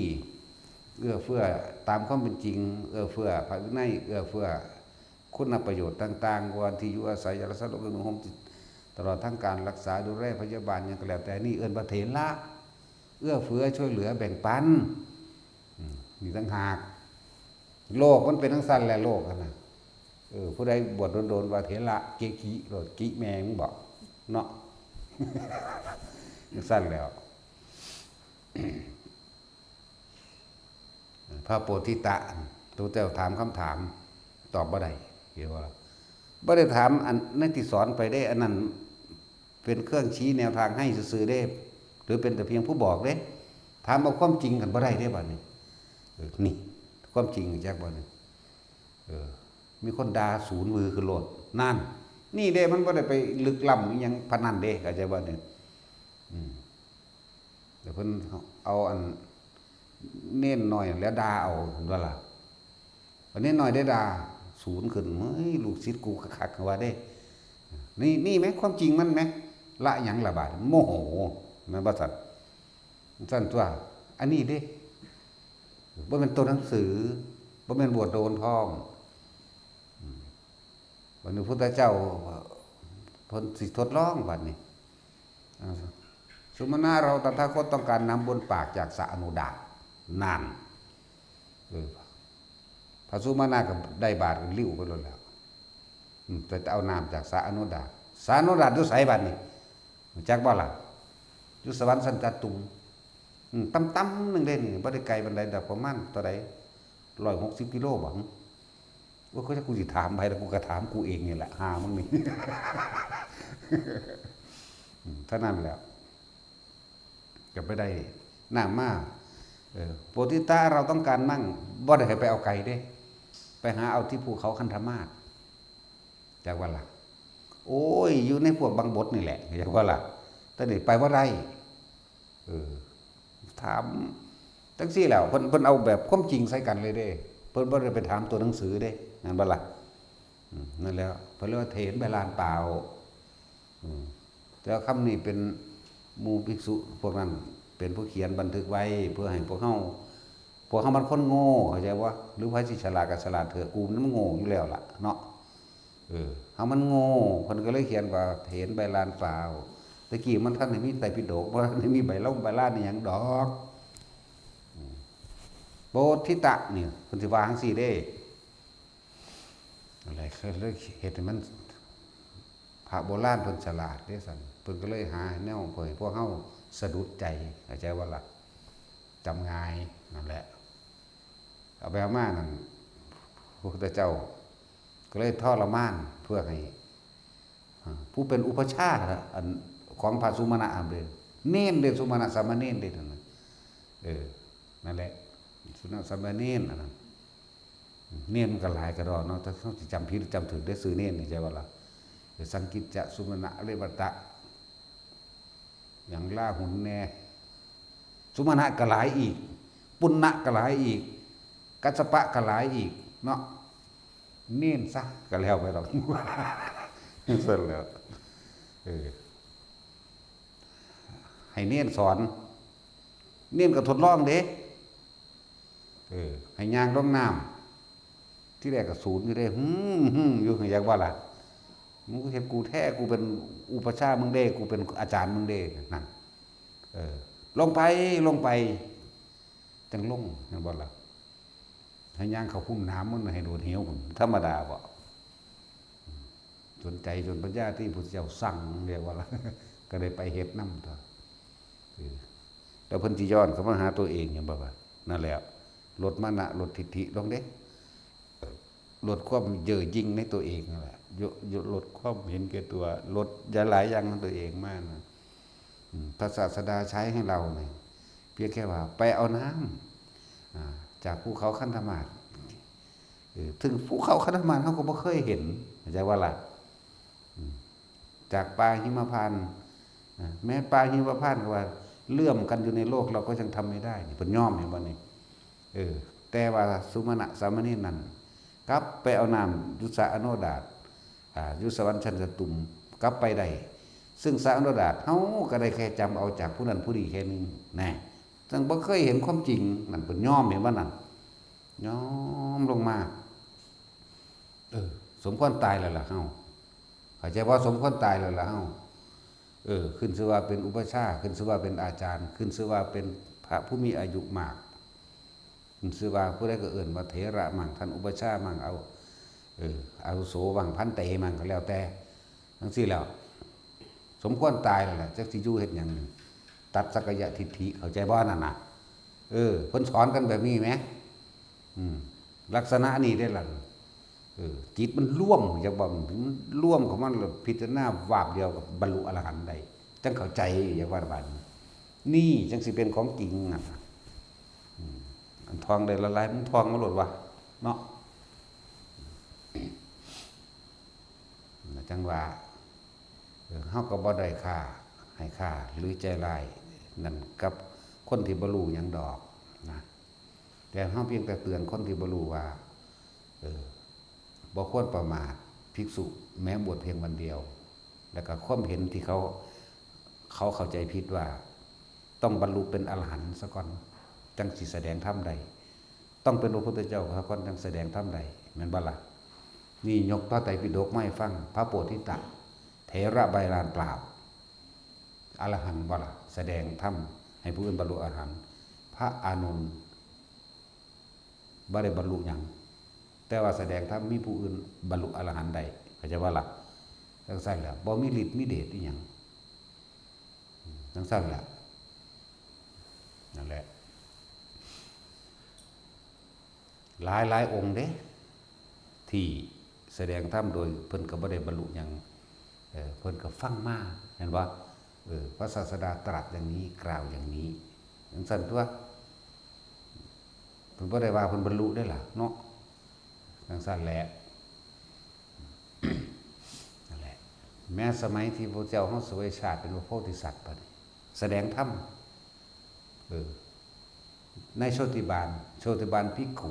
เอื้อเฟื้อตามความเป็นจริงเอื้อเฟื้อพระวินัยเอื้อเฟื้อคุณประโยชน์ต่างๆวันที่อยู่อาศัยยารักษาโรคหมตลอดทั้งการรักษาดูแลพยาบาลอย่างก็แล้วแต่นี่เอิ้นว่าเถระเอื้อเฟื้อช่วยเหลือแบ่งปันนี่ต่างหากโลกมันเป็นทั้งสั้นและโลกนะผู้ใดบวชโดนว่าเถระเกกิโลดกิแมงบอกเนาะสั้นแล้วพระโพธิตะตัวเจ้าถามคำถามตอบบ่ได้เห็นว่าบ่ได้ถามอันนั้นที่สอนไปได้อันนั้นเป็นเครื่องชี้แนวทางให้ซื่อๆได้หรือเป็นแต่เพียงผู้บอกเด้ถามเอาความจริงกันบ่ได้ได้บัดนี้นี่ความจริงแจ๊กบ่นี่มีคนด่าศูนย์มือคือโลดนั่นนี่เด้มันบ่ได้ไปลึกล้ำอีหยังพนันเด้เข้าใจบ่นี่เดี๋ยวเพิ่นเอาอันเน้นหน่อยแล้วด่าเอาเห็นบ่ล่ะวันนี้หน่อยได้ด่าศูนย์ขึ้นเฮ้ยลูกศิษย์กูคักๆว่าเด้นี่มั้ยความจริงมันมั้ยละหยังละบาดโมโหแม่นบ่ซั่นซั่นตัวอันนี้เด้บ่แม่นตัวหนังสือบ่แม่นบวชโดนพร้อมวันนี้พระพุทธเจ้าเพิ่นสิทดลองบัดนี้สุมาณะเราตถาคตต้องการนำบนปากจากสระอนุดาตนั่นพระสุมาณะก็ได้บาตรลิ้วไปแล้วแต่เอาน้ำจากสระอนุดาตสระอนุดาตอยู่ไสบัดนี้จักบ่ล่ะอยู่สวรรค์สันตตุงต่ำๆนึงเด้นี่บ่ได้ไกลปานใดดอกประมาณเท่าใด160กิโลบ่ว่าเขาจะกูสิถามไปแล้วกูก็ถามกูเองนี่แหละหามึงนี่เท่านั้นแหละจะไปได้น้ำมาโพธิตะเราต้องการมั่งบ่ได้ให้ไปเอาไกลเด้ไปหาเอาที่ภูเขาคันธมาศจากว่าล่ะโอ้ยอยู่ในพวกบางบทนี่แหละจากว่าล่ะแต่นี่ไปบ่ได้ถามจังซี่แล้วเพิ่นเอาแบบความจริงใส่กันเลยเด้ พิ่นบ่ได้ไปถามตัวหนังสือเด้นั่นบ่ล่ะนั่นแล้วเพิ่นเรียกว่าเถรใบลานเปล่าแต่คำนี้เป็นหมู่ภิกษุพวกนั้นเป็นผู้เขียนบันทึกไว้เพื่อให้พวกเฮามันคนโง่เข้าใจบ่หรือว่าสิฉลาดก็ฉลาดเถอะกูมันโง่อยู่แล้วล่ะเนาะเฮามันโง่เพิ่นก็เลยเขียนว่าเถรใบลานเปล่าตะกี้มันท่านได้มีไตรปิฎกบ่ได้มีใบลานอีหยังดอกโบธิตะนี่เพิ่นสิว่าจังซี่เด้อะไรคือเลยเฮ็ดให้มันพระโบราณเพิ่นฉลาดเด้ซั่นเพิ่นก็เลยหาแนวเผยพวกเฮาสะดุดใจเข้าใจว่าล่ะจำง่ายนั่นแหละเอาไปเอามานั่นพระพุทธเจ้าก็เลยทรมานเพื่อให้ผู้เป็นอุปชฌาย์อันของพระสุมาณะเด้เน้นเด้สุมาณะสามเณรเด้นั่นน่ะนั่นแหละสุมาณะสามเณรอันนั้นเน้นมันก็หลายกระดอกเนาะถ้าเขาสิจำผิดจำถูกได้ซื้อเน้นนี่ใช่ว่าล่ะสังกิจจะสุมาณะเรวตะอย่างล่าหุนแน่สุมาณะก็หลายอีกปุณณะก็หลายอีกกัสสปะก็หลายอีกเนาะเน้นซะก็แล้วไปดอกเสร็จแล้วให้เน้นสอนเน้นก็ทดลองเด้ให้ย่างลงน้ำที่แรกก็ศูนย์อยู่เด้อยู่อยากว่าล่ะมึงเห็นกูแท้กูเป็นอุปชฌาย์มึงเด้กูเป็นอาจารย์มึงเด้นั่นลงไปจังลงเห็นบ่ล่ะให้ย่างเขาพุ่มน้ำมันให้โดนเหวผมธรรมดาบ่จนใจจนปัญญาที่พุทธเจ้าสั่งเรียกว่าล่ะก็ได้ไปเฮ็ดนำตัวแล้วเพิ่นสิย้อนเข้ามาหาตัวเองอย่างบ่ว่านั่นแหละลดมานะลดทิฏฐิลงเด้ลดความเย่อหยิ่งในตัวเองนั่นแหละลดความเห็นแก่ตัวลดหลายอย่างของตัวเองมากนะพระศาสดาใช้ให้เราเนี่ยเพียงแค่ว่าไปเอาน้ำจากภูเขาคันธมาศถึงภูเขาคันธมาศเขาก็บ่เคยเห็นเข้าใจว่าล่ะจากป่าหิมพานต์แม้ป่าหิมพานต์ก็ว่าเลื่อมกันอยู่ในโลกเราก็ยังทำไม่ได้นี่เพิ่นยอมเห็นบ่นี่แต่ว่าสุมาณะสามเณรนั้นกลับไปเอาน้ำยุสะอโนดาตยุสวรรชันสตุมกลับไปได้ซึ่งสะอโนดาตเฮาก็ได้แค่จำเอาจากผู้นั้นผู้นี้แค่นึงแน่ซึ่งบ่เคยเห็นความจริงนั่นเพิ่นยอมเห็นบ่นั่นยอมลงมาสมควรตายแล้วล่ะเฮาเข้าใจว่าสมควรตายแล้วล่ะเฮาขึ้นชื่อว่าเป็นอุปชฌาย์ขึ้นชื่อว่าเป็นอาจารย์ขึ้นชื่อว่าเป็นพระผู้มีอายุมากขึ้นชื่อว่าผู้ใดก็เอิ้นว่าเถระมั่งท่านอุปชฌาย์มั่งเอาอาวุโสมั่งพันเตมั่งก็แล้วแต่ทั้งสิ้นแล้วสมควรตายแล้วล่ะจักสิอยู่เฮ็ดหยังตัดสักยะทิฏฐิเข้าใจบ่นั่นน่ะเพิ่นสอนกันแบบนี้ไหมลักษณะนี้ได้ล่ะจิตมันร่วมอยากบอกมันร่วมของมันพิจารณาวาบเดียวกับบรรลุอรหันต์ได้จังเข้าใจอยากว่าบัดนี่จังสิเป็นของจริงน่ะอันทองได้ละลายมันทองมาโลดวะเนาะจังว่าเฮาก็บ่ได้ค่าให้ค่าหรือใจร้ายนั่นกับคนที่บ่รู้หยังดอกนะแต่เฮาเพียงแต่เตือนคนที่บ่รู้ว่าบ่ควรประมาทภิกษุแม้บวชเพียงวันเดียวแล้วก็ความเห็นที่เขาเข้าใจผิดว่าต้องบรรลุเป็นอรหันต์ซะก่อนจังสิแสดงธรรมใดต้องเป็นพระพุทธเจ้าซะก่อนจังแสดงธรรมใดแม่นบ่ล่ะนี่ยกพระไตรปิฎกมาให้ฟังพระโพธิตะเถระใบลานเปล่าอรหันต์บ่ล่ะแสดงธรรมให้ผู้อื่นบรรลุอรหันต์พระอานนท์บ่ได้บรรลุหยังแต่ว่าแสดงธรรมมีผู้อื่นบรรลุอรหันต์ได้เข้าใจว่าล่ะจังซั่นแหละบ่มีฤทธิ์มีเดชอีหยังจังซั่นแหละนั่นแหละหลายองค์เด้ที่แสดงธรรมโดยเพิ่นก็บ่ได้บรรลุหยังเพิ่นก็ฟังมาเห็นบ่พระศาสดาตรัสอย่างนี้กล่าวอย่างนี้จังซั่นตัวเพิ่นบ่ได้ว่าเพิ่นบรรลุได้ล่ะเนาะจังซั่นแหละนั่นแหละแม้สมัยที่พระเจ้าเฮาเสวยชาติเป็นพระโพธิสัตว์บัดนี้แสดงธรรมในโชติบาลภิกขุ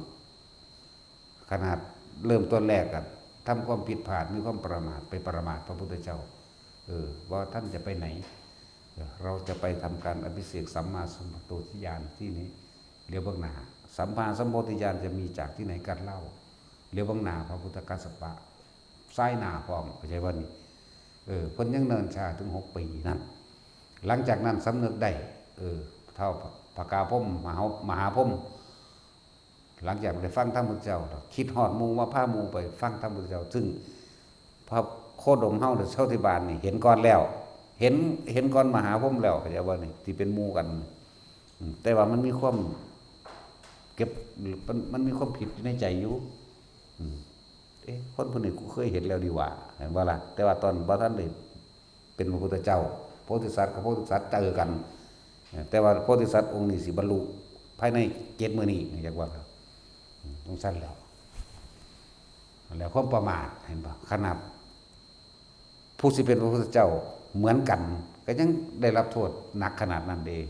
ขนาดเริ่มต้นแรกกันทำความผิดพลาดมีความประมาทไปประมาทพระพุทธเจ้าว่าท่านจะไปไหนเราจะไปทำการอภิเษกสัมมาสัมโพธิญาณที่นี้เรียกว่าหนาสัมมาสัมโพธิญาณจะมีจากที่ไหนกันเล่าเรียกว่าหนาพระพุทธกัสสปะไส้หนาพร้อมเข้าใจว่านี่เพิ่นยังเนินชาถึง6 ปีนั่นหลังจากนั้นสำนึกได้เท่าปากาพมมหาพมหลังจากได้ฟังธรรมพุทธเจ้าคิดหอดมูว่าผ้ามูไปฟังธรรมพุทธเจ้าซึ่งพระโคดมเฮาหรือเช่าที่บานนี่เห็นก่อนแล้วเห็นก่อนมหาพมแล้วเข้าใจว่านี่ที่เป็นมูกันแต่ว่ามันมีความเก็บมันมีความผิดในใจอยู่คนนี้กูเคยเห็นแล้วดีว่าเห็นว่าล่ะแต่ว่าตอนพระท่านได้เป็นพระพุทธเจ้าโพธิสัตว์กับโพธิสัตว์เจอกันแต่ว่าโพธิสัตว์องค์นี้สิบรรลุภายใน7 มื้อนี้อยากว่าต้องสั้นแล้วความประมาทเห็นป่ะขนาดผู้สิเป็นพระพุทธเจ้าเหมือนกันก็ยังได้รับโทษหนักขนาดนั้นเอง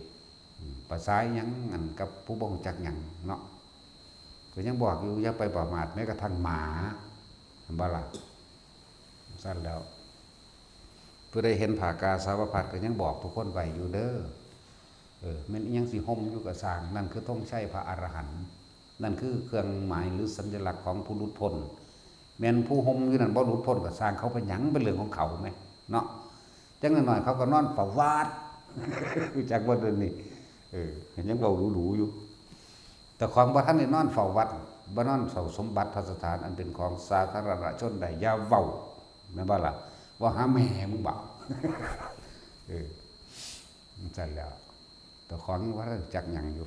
ภาษายังอันกับผู้บ่งจักยังเนาะก็ยังบอกอยู่อย่าไปประมาทแม้กระทั่งหมาบาลาสั้นแล้วเพื่อได้เห็นผากาสาวพัดก็ยังบอกทุกคนไว้อยู่เด้อมันยังสิห่มอยู่กับสร้างนั่นคือต้องใช้พระอรหันต์นั่นคือเครื่องหมายหรือสัญลักษณ์ของผู้หลุดพ้นแม้นผู้ห่มอยู่นั่นบ่หลุดพ้นก็สร้างเขาเป็นหยังเป็นเรื่องของเขาไหมเนาะจังหน่อยเขาก็นอนเฝ้าวาดจากวันนี้ยังเบาหรูๆอยู่แต่ของบ่ท่านได้นอนเฝ้าวัดบ่นอนเฝ้าสมบัติพระสถานอันเป็นของสาธารณชนใดอย่าเว้าแม่นบ่ล่ะว่าหาแม่มึงบ่มันสั่นแล้วแต่ของว่าจักหยังอยู่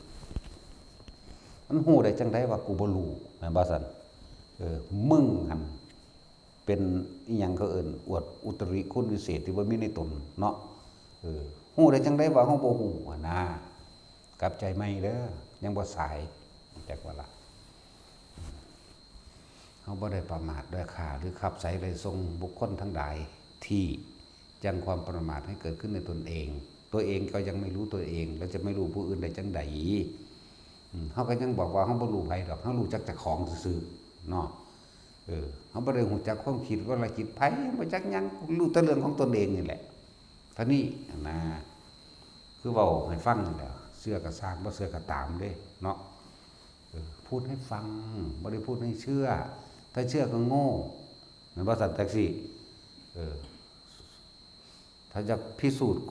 มันฮู้ได้จังได๋ว่ากูบ่รู้แม่นบ่ซั่นมึงหั่นเป็นอีหยังเขาเอิ้นอวดอุตริคุณวิเศษที่บ่มีในตนเนาะฮู้ได้จังได๋ว่าเฮาบ่ฮู้นะกลับใจใหม่เด้อยังบ่สายจักว่าล่ะเฮาบ่ได้ประมาทด้วยข่าหรือขับไสเลยทรงบุคคลทั้งหลายที่ยังความประมาทให้เกิดขึ้นในตนเองตัวเองก็ยังไม่รู้ตัวเองแล้วจะไม่รู้ผู้อื่นได้จังได๋เฮาก็ยังบอกว่าเฮาบ่รู้ไผดอกเฮารู้จักเจ้าของซื่อๆเนาะเฮาบ่ได้รู้จักความคิดว่าละจิตไผบ่จักหยังรู้แต่เรื่องของตนเองนี่แหละเท่านี้นะคือเว้าให้ฟังนั่นแหละเชื่อก็สร้างบ่เชื่อก็ตามเด้เนาะพูดให้ฟังบ่ได้พูดให้เชื่อถ้าเชื่อก็โง่เหมือนว่าสัตว์แท็กซี่ถ้าจะพิสูจน์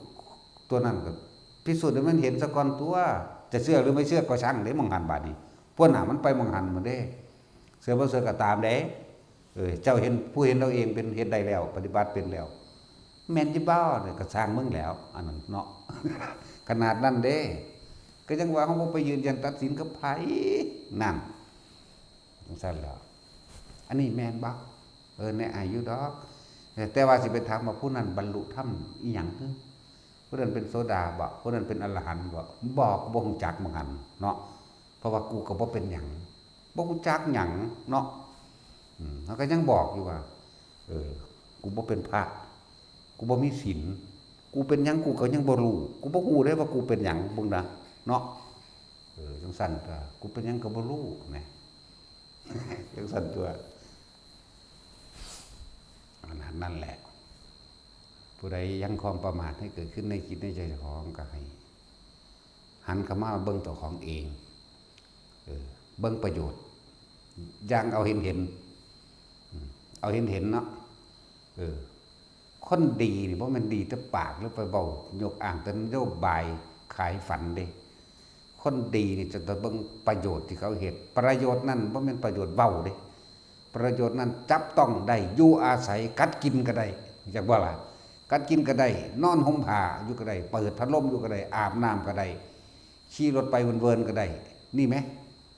ตัวนั้นก็พิสูจน์ให้มันเห็นซะก่อนตัวจะเชื่อหรือไม่เชื่อก็ช่างเด้มองหันบาดนี้พวกหน้ามันไปมองหันหมดเด้เชื่อบ่เชื่อก็ตามเด้เจ้าเห็นผู้เห็นเราเองเป็นเฮ็ดได้แล้วปฏิบัติเป็นแล้วแม่นจิบ่เนี่ยก็สร้างมึงแล้วอันนั้นเนาะ ขนาดนั้นเด้ก็ยังว่าเฮาบ่ไปยืนยันตัดสินกับไผนั่นจังซั่นแล้วอันนี้แม่นบ่ในอายุดอกแต่ว่าสิไปถามว่าผู้นั้นบรรลุธรรมอีหยังคือผู้นั้นเป็นโสดาบ่ผู้นั้นเป็นอรหันต์บ่บอกบ่ฮู้จักบ่หันเนาะเพราะว่ากูก็บ่เป็นหยังบ่ฮู้จักหยังเนาะเขาก็ยังบอกอยู่ว่ากูบ่เป็นพระกูบ่มีศีลกูเป็นหยังกูก็ยังบ่รู้กูบ่ฮู้ได้ว่ากูเป็นหยังเบิ่งนะเนาะจังซั่นก็กูเป็นหยังก็บ่รู้แหม จังซั่นตัวนั่นแหละผู้ใดยังความประมาทให้เกิดขึ้นในจิตในใจของก็ให้หันเข้ามาเบิ่งตัวของเองเบิ่งประโยชน์อย่างเอาเห็นเอาเห็นเนาะคนดีนี่บ่แม่นดีแต่ปากหรือไปเว้ายกอ้างแต่นโยบายขายฝันเด้คนดีนี่จะต้องเบิ่งประโยชน์ที่เขาเฮ็ดประโยชน์นั้นบ่แม่นประโยชน์เว้าเด้ประโยชน์นั้นจับต้องได้อยู่อาศัยกัดกินก็ได้จักว่าล่ะกัดกินก็ได้นอนห่มผ้าอยู่ก็ได้เปิดพัดลมอยู่ก็ได้อาบน้ำก็ได้ขี่รถไปเวินๆก็ได้นี่ไหม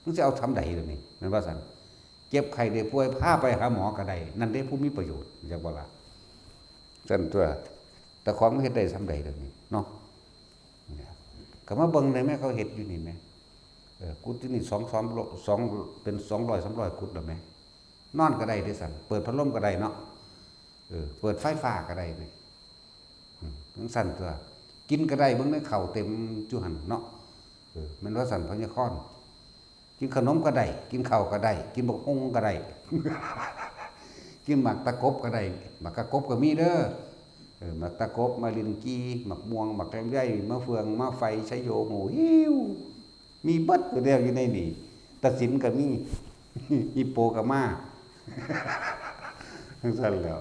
มึงจะเอาทำใดล่ะนี่แม่นว่าซั่นเจ็บไข้ได้ป่วยพาไปหาหมอก็ได้นั่นเด้ผู้มีประโยชน์จักว่าล่ะซั่นตัวแต่ของเฮ็ดได้ทำใดล่ะนี่เนาะก็มาเบิ่งได้แม่เขาเฮ็ดอยู่นี่แม่กุฏินี่2เป็น200 300กุฏแล้วแม่นอนก็ได้ที่สั่นเปิดพัดลมก็ได้เนาะเปิดไฟฟ้าก็ได้เลยทั้งสั่นตัวกินก็ได้เบิ่งในเข่าเต็มจุหันเนาะมันว่าสั่นพญาค้อน กินขนมก็ได้กินข้าวก็ได้กินบักฮุงก็ได้ กินหมักตะกบก็ได้หมักตะกบก็มีเด้อหมักตะกบมะลินจีหมักม่วงหมักแกงใหญ่มะเฟืองมะไฟชะโยโหหิวมีเบิดเดียวอยู่ในนี่ตะสินก็มี ฮิปโปก็มา ทั้งสั้นแล้ว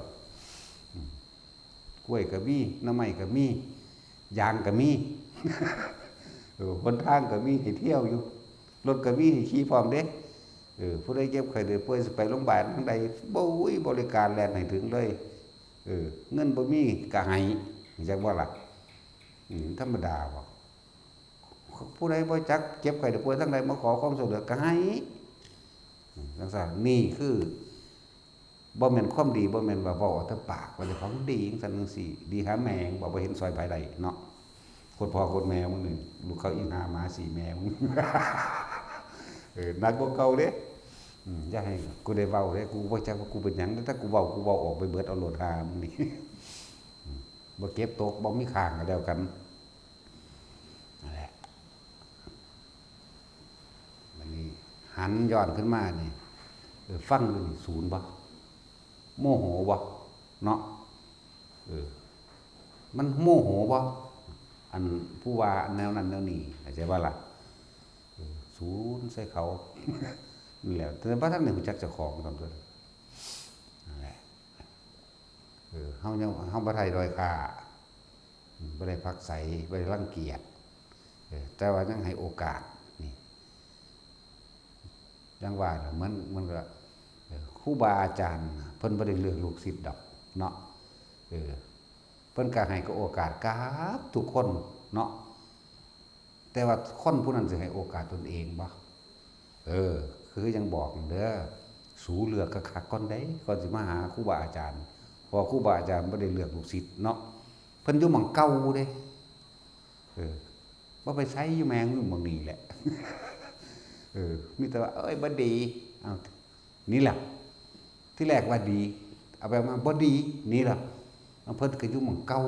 กล้วยก็มีน้ำไม้ก็มียางก็มีบนทางก็มีให้เที่ยวอยู่รถก็มีให้ขี่พร้อมเด้ผู้ใดเจ็บไข้ได้ป่วยไปโรงพยาบาลทางใดบ่อุ้ยบริการแล่นให้ถึงเลยเงินบ่มีก็ให้จักว่าล่ะธรรมดาบ่ผู้ใดบ่จักเจ็บไข้ได้ป่วยทางใดมาขอความช่วยเหลือก็ให้จังซั่นนี่คือบ่แม่นความดีบ่แม่นว่าเว้าเอาแต่ปากว่าเจ้าของดีจังซั่นจังซี่ดีหาแมงบ่เห็นซอยไผได้เนาะคนพ่อคนแม่มึงนี่ลูกเขาอีหาหมา4แม่มึง นักกว่าเก่าเด้อย่าให้กูได้เว้าเด้กูบ่จักว่ากูเป็นหยังแต่กูเว้าออกไปเบิดเอาโลดหามึงนี่ บ่เก็บตกบ่มีข้างก็แล้วกันนั่นแหละบัดนี้หันย้อนขึ้นมานี่ฟังดูนี่ศูนย์บ่โมโหบ่เนาะมันโมโหบ่อันผู้ว่าแนวนั้นแนวนี้เข้าใจบ่ล่ะศูนย์ใส่เขา นี่แหละแต่ว่าท่านนี่รู้จักเจ้าของตอนนั้นนั่นแหละเฮายังเฮาบ่ได้ด้อยค่าบ่ได้พักใสบ่ได้รังเกียจแต่ว่ายังให้โอกาสนี่จังว่ามันก็ครูบาอาจารย์เพิ่นบ่ได้เลือกลูกศิษย์ดอกเนาะเพิ่นก็ให้โอกาสกับทุกคนเนาะแต่ว่าคนผู้นั้นสิให้โอกาสตนเองบ่คือยังบอกเด้อสูเลือกคักๆก่อนได้ก่อนสิมาหาครูบาอาจารย์เพราะครูบาอาจารย์บ่ได้เลือกลูกศิษย์เนาะเพิ่นอยู่หม้องเก่าเด้บ่ไปใช้อยู่แมงอยู่หม้องนี้แหละ มีแต่ว่าเอ้ยบ่ดีเอานี่ล่ะที่แรกว่าดีเอาไปมาบ่ดีนี่ล่ะเพิ่นก็อยู่หม้องเก่า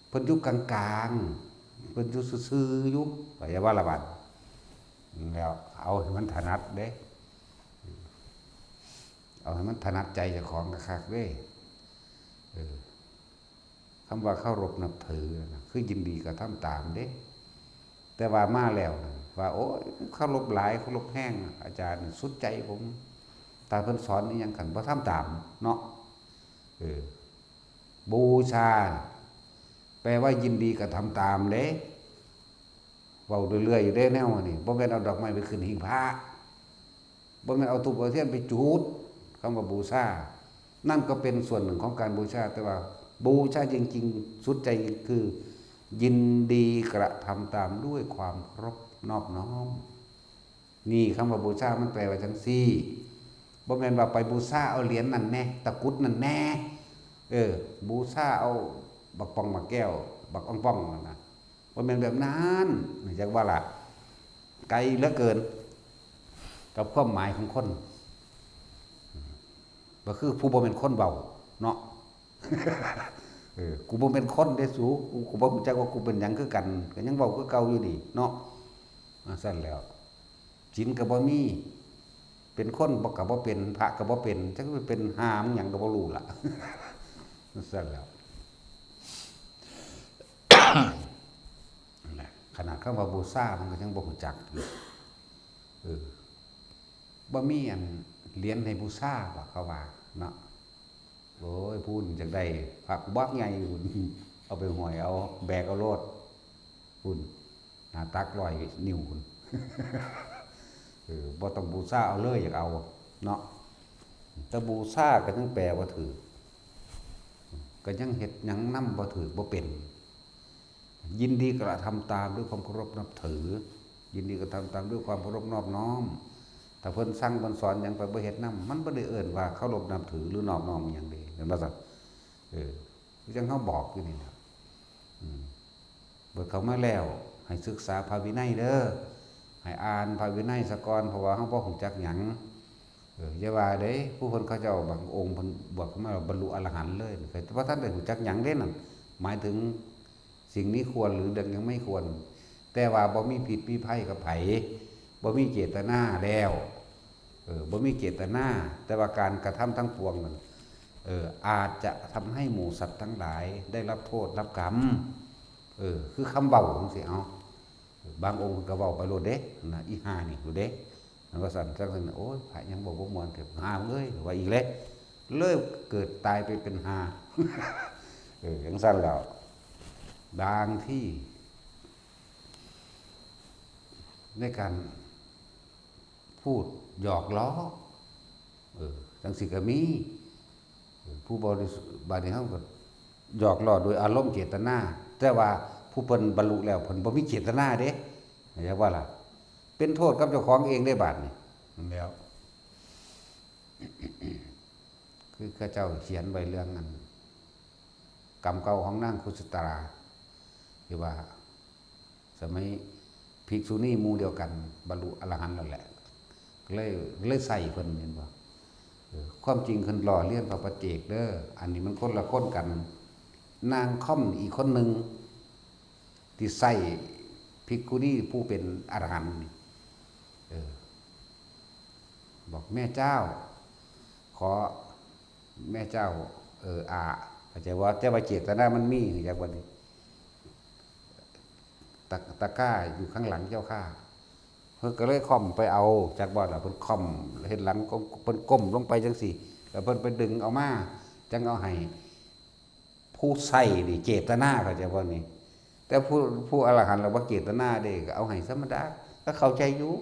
เพิ่นอยู่กลางๆเพิ่นอยู่ซื่อๆอยู่ว่าอย่าว่าละบาดแล้วเอาให้มันถนัดเด้เอาให้มันถนัดใจเจ้าของคักๆเด้คำว่าเคารพนับถือคือยินดีก็ทำตามเด้แต่ว่ามาแล้วว่าโอ้ยเคารพหลายเคารพแห้งอาจารย์สุดใจผมตาเพิ่นสอนอีหยังกันบ่ทำตามเนาะบูชาแปลว่ายินดีก็ทำตามเด้เว้าเรื่อยๆอยู่เด้แนวนี่บ่แม่นเอาดอกไม้ไปขึ้นหิ้งพระบ่แม่นเอาธูปเอาเทียนไปจุดคำว่าบูชานั่นก็เป็นส่วนหนึ่งของการบูชาแต่ว่าบูชาจริงๆสุดใจคือยินดีกระทำตามด้วยความเคารพนอบน้อมนี่คำว่าบูชามันแปลว่าจังซี่บ่แม่นว่าไปบูชาเอาเหรียญนั่นแน่ตะกุดนั่นแน่บูชาเอาบักปองบักแก้วบักอ่องป้องนั่นน่ะบ่แม่นแบบนั้นจักว่าล่ะไกลเหลือเกินกับความหมายของคนก็คือผู้บ่เป็นคนเบาเนาะ กูบ่เป็นคนได้สูกูบ่รู้จักว่ากูเป็นหยังคือกันก็ยังเว้าคือเก่าอยู่นี่เนาะซั่นแล้วศีลก็บ่มีเป็นคนบ่ก็บ่เป็นพระก็บ่เป็นจักเป็นหามหยังก็บ่รู้ล่ะ ซั่นแล้ว ขนาดคำว่าบูชามันก็ยังบ่รู้จักอยู่บ่มีอันเหรียญให้บูชาบ่เขาว่าเนาะโอ้ยพูดจังได้ผักบักใหญ่พุ่นเอาไปห้อยเอาแบกเอาโลดพุ่นหน้าตัก100 นิ้วพุ่น บ่ต้องบูชาเอาเลยอยากเอาเนาะแต่บูชาก็ยังแปลว่าถือก็ยังเฮ็ดหยังนำบ่ถือบ่เป็นยินดีกระทำตามด้วยความเคารพนับถือยินดีกระทำตามด้วยความเคารพนอบน้อมถ้าเพิ่นสั่งเพิ่นสอนหยังไปบ่เฮ็ดนำมันบ่ได้เอิ้นว่าเคารพนับถือหรือนอบน้อมหยังเด้เห็นบ่ซั่นคือจังเฮาบอกอยู่นี่นะเบิดเข้ามาแล้วให้ศึกษาพระวินัยเด้อให้อ่านพระวินัยซะก่อนเพราะว่าเฮาบ่ฮู้จักหยังอย่าว่าเด้ผู้เพิ่นเขาเจ้าบางองค์เพิ่นบวชเข้ามาบรรลุอรหันต์เลยแต่ว่าท่านได้ฮู้จักหยังเด้นั่นหมายถึงสิ่งนี้ควรหรือเรื่องยังไม่ควรแต่ว่าบ่มีผิดมีภัยกับไผ บ่มีเจตนาแล้วบ่มีเจตนาแต่ว่าการกระทำทั้งปวงนั้นอาจจะทำให้หมู่สัตว์ทั้งหลายได้รับโทษรับกรรมคือคำเว้าจังซี่เอาบางองค์ก็เว้าไปโลดเด้นะอีห่านี่โลดเด้มันก็สั่นจังซั่นโอ้ยพระยังบ่ม่วนเถิดห่าเอ้ยว่าอีกแล้วเลยเกิดตายไปเป็นห่าจังซั่นแล้วบางที่ในการพูดหยอกล้อจังสิก็มีผู้บริสุทธิ์บาดนี้เฮาก็หยอกล้อโดยอารมณ์เจตนาแต่ว่าผู้เพิ่นบรรลุแล้วเพิ่นบ่มีเจตนาเด้เรียกว่าล่ะเป็นโทษกับเจ้าของเองได้บาดนี้นั่นแล้วคือข้าเจ้าเขียนไว้เรื่องนั้นกรรมเก่าของนางคุสตราที่ว่าสมัยภิกษุณีหมู่เดียวกันบรรลุอรหันต์แล้วแหละเลยใส่เพิ่นเห็นบ่ความจริงเพิ่นหล่อเลี้ยงพระปัจเจกเด้ออันนี้มันคนละคนกันนางค่อมอีกคนหนึ่งที่ใส่ภิกขุณีผู้เป็นอรหันต์นี่บอกแม่เจ้าขอแม่เจ้าเข้าใจว่าแต่ว่าเจตนามันมีอย่างวันนี้ตะกร้าอยู่ข้างหลังเจ้าข้าเพิ่นก็เลยค่อมไปเอาจากบ่อล่ะเพิ่นค่อมเห็นหลังก็เพิ่นก้มลงไปจังซี่แล้วเพิ่นไปดึงเอามาจังเอาให้ผู้ใส่นี่เจตนาเข้าใจบ่นี่แต่ผู้อรหันต์เราบ่เจตนาเด้ก็เอาให้ธรรมดาก็เข้าใจอยู่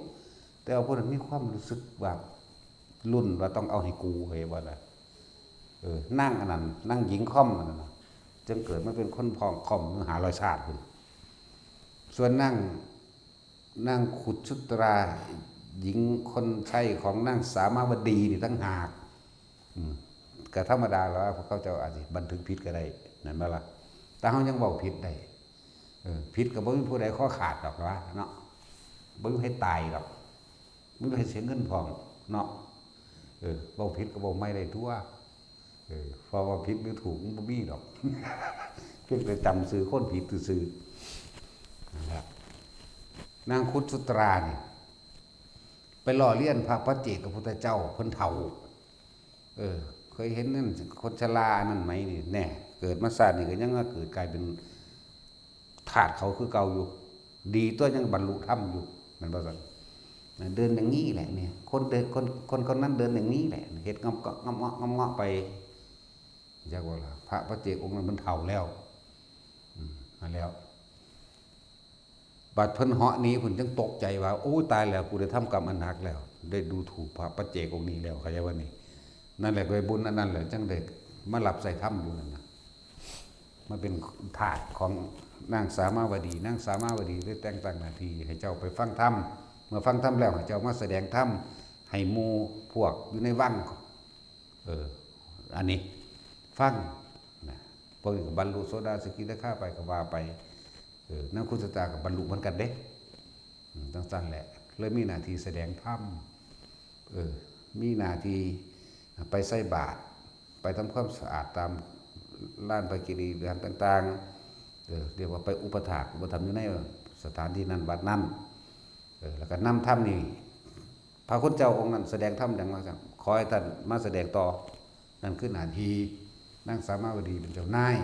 แต่ว่าผู้นั้นมีความรู้สึกแบบรุ่นว่าต้องเอาให้กูเฮ้ยบ่ล่ะนั่งอันนั้นนั่งหญิงค่อมอันนั้นจึงเกิดมาเป็นคนพองค่อมหารอยชาติพุ่นส่วนนั่งขุดชุตราหญิงคนใช้ของนั่งสามาวดีนี่ตั้งหากก็ธรรมดาแล้วพวกเขาจะอาจจะบันทึกผิดก็ได้นั่นบ่ล่ะแต่เขายังบอกผิดได้ผิดก็บ่มีผู้ใดข้อขาดดอกว่าเนาะบ่มีให้ตายดอกบ่มีให้เสียเงินพร้อมเนาะบ่ผิดก็บ่ไม่ได้ทั่วเพราะว่าผิดหรือถูกมันบ่มีดอกเพียงแต่จำซื่อคนผิดซื่อนะครับนางคุดสุตรานี่ไปหล่อเลี้ยนพระปัจเจกพระพุทธเจ้าเพิ่นเฒ่าเคยเห็นนั่นคนชรานั่นไหมนี่แน่เกิดมาศาสตร์นี่ก็ยังว่าเกิดกลายเป็นถาดเขาคือเก่าอยู่ดีตัวยังบรรลุธรรมอยู่มันบ่ซั่นเดินอย่างนี้แหละเนี่ยคนเดินคนนั้นเดินอย่างนี้แหละเฮ็ดงอมไปจักว่าล่ะพระปัจเจกองค์นั้นมันเฒ่าแล้วมาแล้วบัดเพิ่นเหาะนี้เพิ่นจึงตกใจว่าโอ้ตายแล้วกูได้ทำกรรมอันหนักแล้วได้ดูถูกพระปัจเจกองค์นี้แล้วเข้าใจว่านี่นั่นแหละด้วยบุญอันนั้นแหละจังได้มาหลับใส่ถ้ำอยู่นั่นน่ะมาเป็นทาสของนางสามาวดีนางสามาวดีได้แต่งตั้งหน้าที่ให้เจ้าไปฟังธรรมเมื่อฟังธรรมแล้วให้เจ้ามาแสดงธรรมให้หมู่พวกอยู่ในวังอันนี้ฟังนะพวกบรรลุโสดาสกิทาคาไปก็ว่าไปนางคุสตรากับบรรลุเหมือนกันเด้ตั้งสั้นแหละเลยมีหน้าที่แสดงธรรมมีหน้าที่ไปใส่บาตรไปทำความสะอาดตามลานพระกิริยาต่างๆเรียกว่าไปอุปถากอุปถัมภ์อยู่ในสถานที่นั้นวัดนั้นแล้วก็นำธรรมนี่พระคุณเจ้าองค์นั้นแสดงธรรมอย่างว่าขอให้ท่านมาแสดงต่อนั่นคือหน้าที่นางสามาวดีเป็นเจ้านาย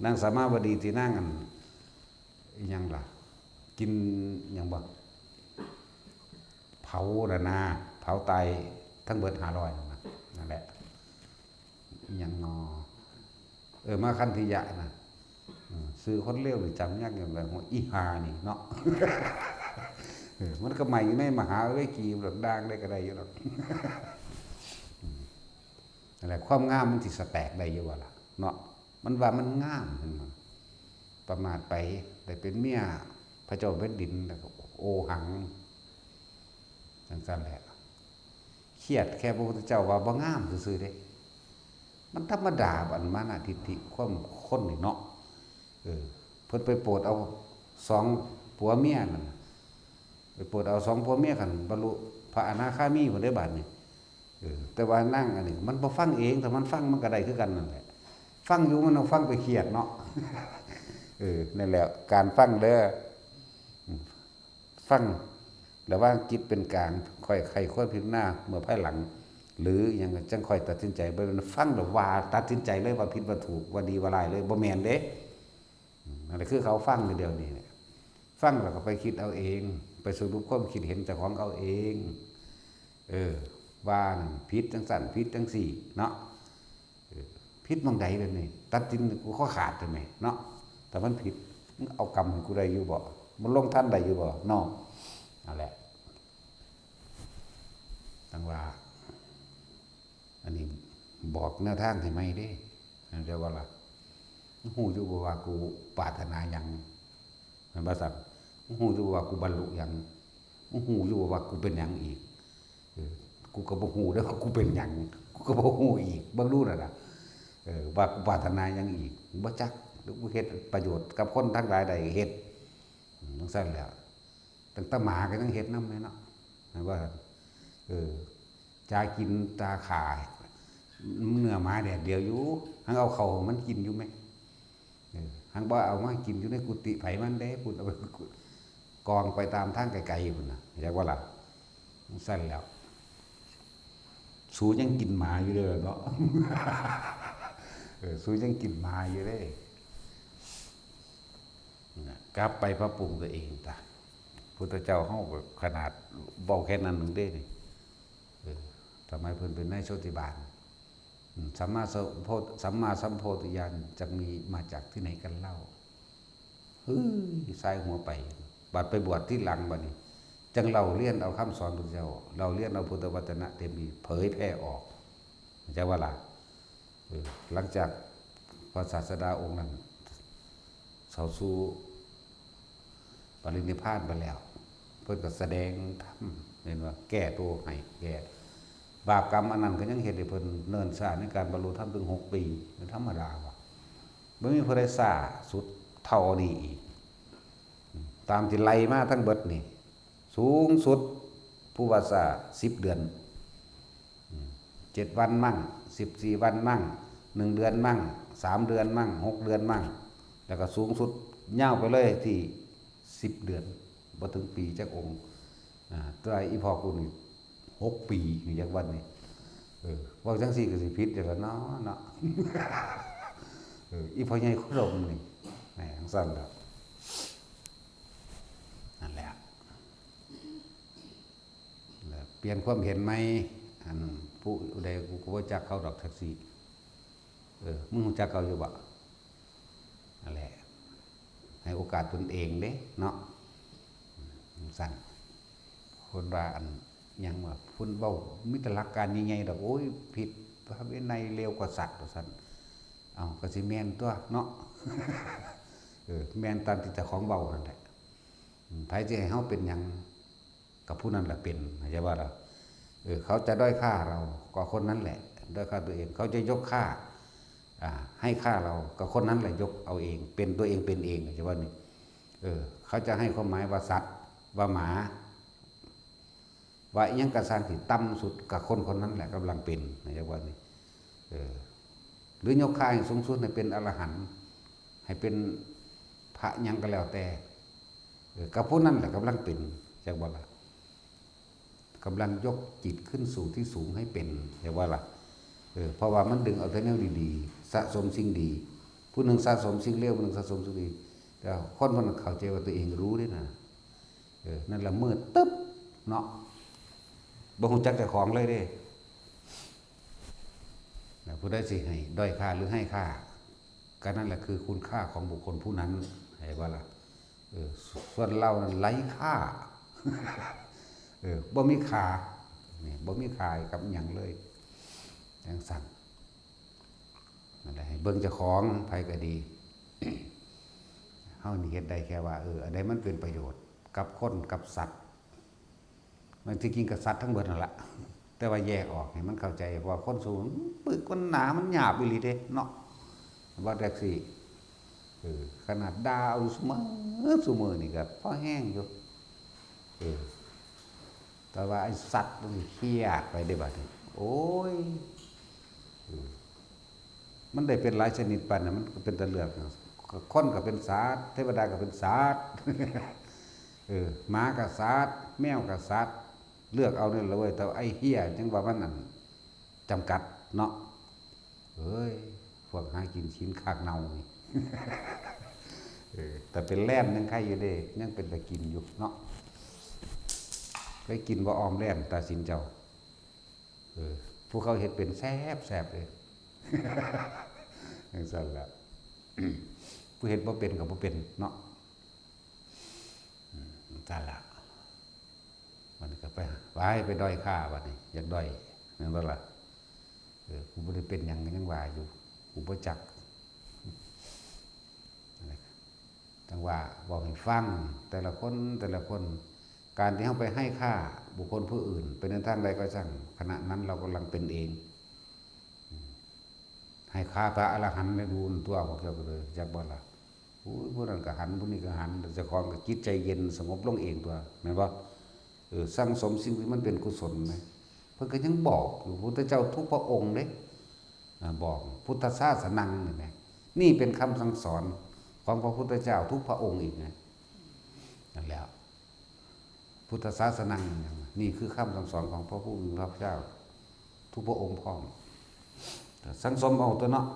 นางสามาวดีที่นั่งกันยังล่ะกินยังบ่เผาระนาเผาไตทั้งเบิด500นั่นแหละยังงอมาคันธิยะนะซื้อคนเลี้ยวหรือจำยากอย่างไรหัวอีหานี่เนาะมันก็ใหม่ในมหาวิกีหลักดังได้ก็ได้อยู่หรอกอะไรความงามมันที่สแตกได้อยู่ว่าล่ะเนาะมันว่ามันงามประมาทไปได้เป็นเมียพระเจ้าแผ่นดินแล้วก็โอหังจังซั่นแหละเครียดแค่พระพุทธเจ้าว่าบ่งามซื่อๆเด้มันธรรมดาบันมานะทิฏฐิความคนนี่เนาะเพิ่นไปโปรดเอา2ผัวเมียนั่นไปโปรดเอา2ผัวเมียกันบรรลุพระอนาคามีเพิ่นได้บัดนี้แต่ว่านั่งอันนี้มันบ่ฟังเองแต่มันฟังมันก็ได้คือกันนั่นแหละฟังอยู่มันเอาฟังไปเครียดเนาะนั่นแหละการฟังเด้อฟัง ระว่างจิตเป็นกลางค่อยใครค่อยพิจารณาเมื่อภายหลัง หรืออย่างจังค่อยตัดสินใจบ่แม่นฟังแล้วว่าตัดสินใจเลยว่าผิดว่าถูกว่าดีว่าร้ายเลยบ่แม่นเด้นั่นแหละคือเขาฟังเดียวนี้เนี่ยฟังแล้วก็ไปคิดเอาเองไปสรุปความคิดเห็นเจ้าของเอาเองว่านั่นผิดจังสั่นผิดจังสี่เนาะผิดบางใดเลยนี่ตัดสินกูข้อขาดเลยไหมเนาะแต่มันผิดเอากรรมให้กูได้อยู่บ่มันลงท่านได้อยู่บ่เนาะนั่นแหละตั้งว่าอันนี้บอกแนวทางให้ไหมเด้เรียกว่าล่ะหูอยู่บ่ว่ากูปรารถนาหยังมันบ่ซักหูอยู่บ่ว่ากูบรรลุหยังหูอยู่บ่ว่ากูเป็นหยังอีกกูก็บ่ฮู้เด้อว่ากูเป็นหยังกูก็บ่ฮู้อีกบ่รู้น่ะนะว่ากูปรารถนาหยังอีกบ่จักหรือกูเฮ็ดประโยชน์กับคนทั้งหลายได้เฮ็ดจังซั่นแหล้วตั้งแต่หมาก็ยังเฮ็ดนำเลยเนาะว่าจากินตาขาเนื้อหมาแดดเดียวอยู่หังเอาเข้ามันกินอยู่มั้ยหังบ่เอามากินอยู่ในกุฏิไผมันเด้พุ่นเอาไปกองไปตามทางไกลๆพุ่นน่ะเรียกว่าล่ะจังซั่นแล้วสูยังกินหมาอยู่เด้อเนาะสูยังกินหมาอยู่เด้กลับไปพระปรุงตัวเองตาพุทธเจ้าเฮาขนาดเว้าแค่นั้นนึงเด้นี่ทำไมเพิ่นเป็นนายโชติบาลสัมมาสัมโพธิญาณจะมีมาจากที่ไหนกันเล่าสายหัวไปบัดไปบวชที่หลังบัดนี้จังเราเรียนเอาคำสอนพุทธเจ้าเราเรียนเอาพุทธวจนะเต็มที่เผยแพร่ออกจะว่าล่ะหลังจากพระศาสดาองค์นั้นเข้าสู่ปรินิพพานไปแล้วเพิ่นก็แสดงธรรมเห็นว่าแก้ตัวให้แก้บาปกรรมอันนั้นก็ยังเฮ็ดให้เพิ่นเนิ่นช้าในการบรรลุธรรมถึง6 ปีเป็นธรรมดาว่ะบ่มีผู้ใดช้าสุดเท่านี้อีกตามที่ไล่มาทั้งเบิดนี่สูงสุดผู้ว่าช้า10 เดือน7 วันมั่ง14 วันมั่ง1 เดือนมั่ง3 เดือนมั่ง6 เดือนมั่งแล้วก็สูงสุดยาวไปเลยที่10 เดือนบ่ถึงปีจักองค์ตัวอีพ่อกูนี่6 ปีอยู่จักวันนี่ว่าจังซี่ก็สิผิดจังเนาะเนาะอีพ่อใหญ่คุรมนี่แหมจังซั่นล่ะนั่นแหละเปลี่ยนความเห็นไหมอันผู้ใดกูก็บ่จักเขาดอกแท็กซี่มึงรู้จักเขาอยู่บ่นั่นแหละให้โอกาสตนเองเด้เนาะสั่นคนว่าอันยังว่าพุ่นเว้ามีแต่หลักการใหญ่ๆดอกโอ้ยผิดพระวินัยเลวกว่าสัตว์ว่าซั่นเอาก็สิแม่นตัวเนาะแม่นตามที่เจ้าของเว้านั่นแหละไผสิให้เฮาเป็นหยังกับผู้นั้นแหละเป็นเข้าใจว่าล่ะเขาจะด้อยค่าเราก็คนนั้นแหละด้อยค่าตัวเองเขาจะยกค่าให้ค่าเราก็คนนั้นแหละยกเอาเองเป็นตัวเองเป็นเองใช่ป่ะนี่เขาจะให้ความหมายว่าสัตว์ว่าหมาว่ายังกระสานที่ต่ำสุดกับคนคนนั้นแหละกำลังเป็นใช่ป่ะนี่หรือยกค่าให้สูงสุดให้เป็นอรหันต์ให้เป็นพระยังก็แล้วแต่กับผู้นั้นแหละกำลังเป็นใช่ป่ะล่ะกำลังยกจิตขึ้นสู่ที่สูงให้เป็นใช่ป่ะล่ะเพราะว่ามันดึงเอาแต่แนวดีๆสะสมสิ่งดีผู้หนึ่งสะสมสิ่งเลวผู้หนึ่งสะสมสิ่งดีแต่คนมันเข้าใจว่าตัวเองรู้ด้วยนะนั่นแหละมืดตึ๊บเนาะบ่ฮู้จักเจ้าของเลยเด้ผู้ใดสิให้ด้อยค่าหรือให้ค่าก็นั่นแหละคือคุณค่าของบุคคลผู้นั้นเห็นว่าล่ะส่วนเรานั้นไร้ค่าบ่มีค่านี่บ่มีค่ากับหยังเลยจังสั่นนั่นแหละให้เบิ่งเจ้าของไผก็ดีเฮานี่เฮ็ดได้แค่ว่าอันใดมันเป็นประโยชน์กับคนกับสัตว์มันที่กินกับสัตว์ทั้งหมดนั่นแหละแต่ว่าแยกออกให้มันเข้าใจว่าคนสูงปึกคนหนามันหยาบอีหลีเด้เนาะว่าแท็กซี่ขนาดดาวเสมอนี่ก็พอแห้งอยู่แต่ว่าไอ้สัตว์มันเครียดไปได้บัดนี้โอ้ยมันได้เป็นหลายชนิดปานนั้นมันก็เป็นตะเลือกคนก็เป็นสัตว์เทวดาก็เป็นสัตว์ หมากับสัตว์แมวกับสัตว์เลือกเอาเนี่ยละเว้ยแต่ไอ้เหี้ยจังว่ามันนั่นจำกัดเนาะเอ้ยพวกหากินชิ้นคากเน่านี่แต่เป็นแล่นยังใครอยู่เด้ยังเป็นตะกินอยู่เนาะไปกินบ่ออมแล่นตาสินเจ้าผู้เขาเห็ดเป็นแซ่บแซ่บเลยอย่างนั้นแหละผู้เห็ดบ่เป็นกับบ่เป็นเนาะนั่นแหละมันก็ไปด้อยค่าวันนี้อยากด้อยนั่นว่าล่ะกูบ่ได้เป็นหยังยังว่าอยู่กูบ่จักจังว่าบอกให้ฟังแต่ละคนการที่เขาไปให้ค่าบุคคลผู้อื่นเป็นในทางใดก็ช่างขณะนั้นเรากำลังเป็นเองให้ค่าพระอรหันต์ได้ดูตัวบอกเจ้าก็เลยจักบ่ล่ะผู้นั้นก็หันผู้นี้ก็หันเจ้าของก็จิตใจเย็นสงบลงเองตัวแม่นบ่สร้างสมสิ่งที่มันเป็นกุศลไหมเพิ่นก็ยังบอกอยู่พุทธเจ้าทุกพระองค์เด้บอกพุทธศาสนานี่เป็นคำสั่งสอนของพระพุทธเจ้าทุกพระองค์อีกนะนั่นแหละพุทธศาสนานี่คือคำสั่งสอนของพระผู้มีพระเจ้าทุกพระองค์พร้อมสังสมเอาตัวเนาะ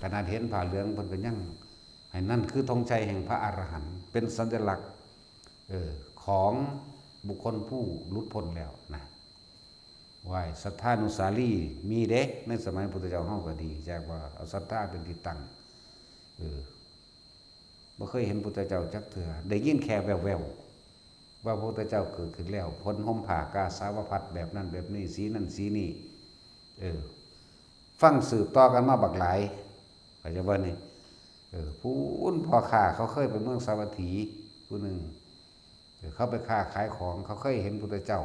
ขนาดเห็นผ่าเหลืองเพิ่นก็ยังให้นั่นคือธงชัยแห่งพระอรหันต์เป็นสัญลักษณ์ของบุคคลผู้หลุดพ้นแล้วนะไหว้ศรัทธานุสาลีมีเด้ในสมัยพุทธเจ้าเฮาก็ดีแจ้งว่าเอาศรัทธาเป็นที่ตั้งบ่เคยเห็นพุทธเจ้าจักเถื่อได้ยินแค่แว่วๆว่าพระพุทธเจ้าเกิดขึ้นแล้วพ้นห่มผ้ากาสาวพัดแบบนั้นแบบนี้สีนั้นสีนี้ฟังสืบต่อกันมาบักหลายเข้าใจบ่นี่ผู้พ่อค้าเขาเคยไปเมืองสาวัตถีผู้หนึ่งเขาไปค้าขายของเขาเคยเห็นพุทธเจ้า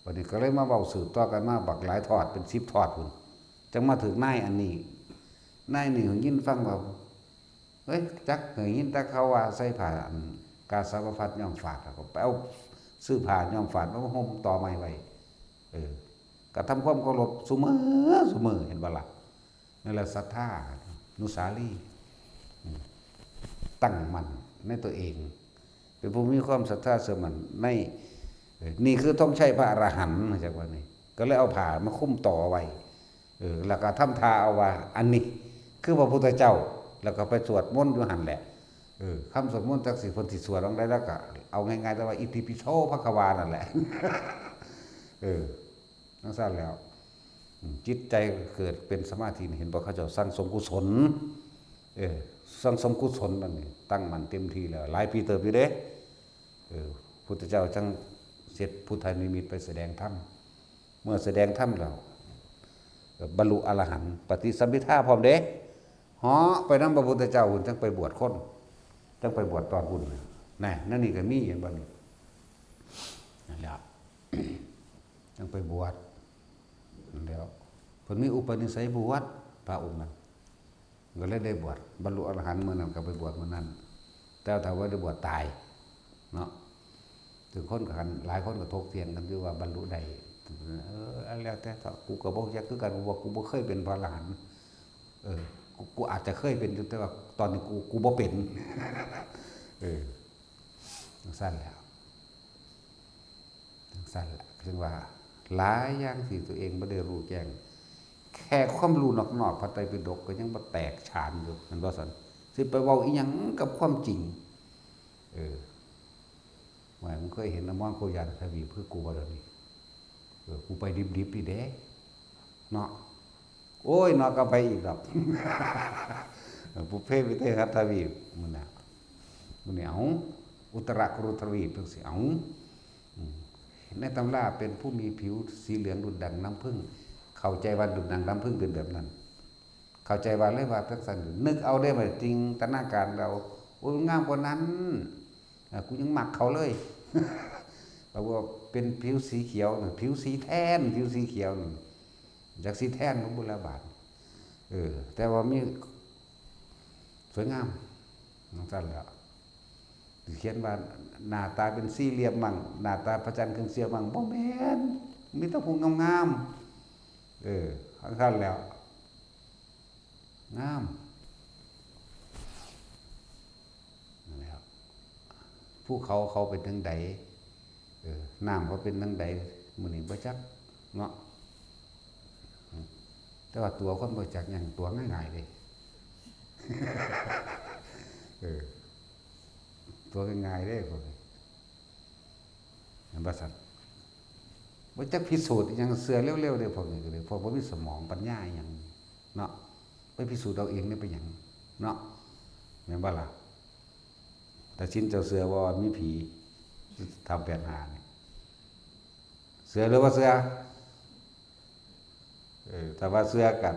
วันนี้ก็เลยมาเว้าสืบต่อกันมาบักหลายทอดเป็น10ทอดพุ่นจังมาถึงนายอันนี้นายนี่ยินฟังว่าเฮ้ยจักยินแต่เขาว่าใส่ผ้ากาสาวพัดย่อมฝาดแล้วก็ไปเอาซื้อผ้าย่อมฝาดมาห่มต่อไม้ไว้ก็ทำความเคารพซุมื้อเห็นบ่ล่ะนั่นแหละศรัทธานุสาลีตั้งมั่นในตัวเองเป็นผู้มีความศรัทธาเสื่อมั่นในนี่คือต้องใช้พระอรหันต์จากว่านี่ก็เลยเอาผ้ามาคุ้มต่อไว้แล้วก็ทำทาเอาว่าอันนี้คือพระพุทธเจ้าแล้วก็ไปสวดมนต์อยู่หันแหละคำสวดมนต์จักสิเพิ่นสิสวดลงได้แล้วก็เอาง่ายๆแต่ว่าอิติปิโสภควานั่นแหละนั่นซั่นแล้วจิตใจเกิดเป็นสมาธิเห็นบ่เขาเจ้าสร้างสมกุศลสร้างสมกุศลนั่นนี่ตั้งมั่นเต็มที่แล้วหลายปีเติบอยู่เด้พุทธเจ้าจังเสร็จพุทธานิมิตไปแสดงธรรมเมื่อแสดงธรรมแล้วบรรลุอรหันต์ปฏิสัมภิทาพร้อมเด้ฮอไปนำพระพุทธเจ้าหุ่นจังไปบวชคนจังไปบวชตอนหุ่นนั่นนี่ก็มีอย่างบ่นี่นั่นแหละจังไปบวชแล้วเพิ่นมีอุปนิสัยบวชพระองค์นั้นก็เลยได้บวชบรรลุอรหันต์เมื่อนั้นก็ไปบวชเมื่อนั้นแต่ถ้าว่าได้บวชตายเนาะถึงคนกันหลายคนก็ถกเถียงกันอยู่ว่าบรรลุได้แล้วแต่กูก็บ่อยากคือกันว่ากูบ่เคยเป็นพระอรหันต์กูอาจจะเคยเป็นแต่ว่าตอนนี้กูบ่เป็นสั้นแล้วสั้นแหละซึ่งว่าหลายอย่างที่ตัวเองบ่ได้รู้แจ้งแค่ความรู้นอกๆพระไตรปิฎกก็ยังบ่แตกฉานอยู่มันบ่ซั่นสิไปเว้าอีหยังกับความจริงว่ามึงเคยเห็นน้ำมันโคยานทวีคือกูบ่ได้นี่กูไปดิบๆนี่เด้เนาะโอ้ยเนาะก็ไปอีกดอกบุพเพวิเทหทวีมื้อน่ะมื้อนี้เอาอุตรกุรุทวีเพิ่นสิเอาในตำราเป็นผู้มีผิวสีเหลืองดุจดังน้ำผึ้งเข้าใจว่าดุจดังน้ำผึ้งเป็นแบบนั้นเข้าใจว่าเลยว่าจังซั่นนึกเอาได้บ่จริงตนาการเราโอ้ยงามกว่านั้นกูยังมักเขาเลยเราว่าเป็นผิวสีเขียวผิวสีแทนผิวสีเขียวจากสีแทนของบุรบาทแต่ว่ามีสวยงามนั่นซั่นแหละเขียนว่าหน้าตาเป็นสี่เหลี่ยมมั่งหน้าตาพระจันทร์ครึ่งเสี้ยวมั่งบ่แม่นมีแต่ผู้งามข้างๆแล้วงามนั่นแหละ ภูเขาเขาเป็นทั้งใดน้ำเขาเป็นทั้งใดมื้อนี้บ่จักเนาะแต่ว่าตัวคนบ่จักหยังตัวง่ายๆเด้ตัวง่ายๆเด้พวกนี้อันบ่ซั่นบ่จักพิสูจน์อิหยังเสือเร็วๆเด้พวกนี้ก็เลยเพราะบ่มีสมองปัญญาอิหยังเนาะไปพิสูจน์เอาเองนี่เป็นหยังเนาะแม่นบ่ล่ะแต่ชินเจ้าเสือว่ามีผีทำแปลนหานี่เสือหรือว่าเสือแต่ว่าเสือกับ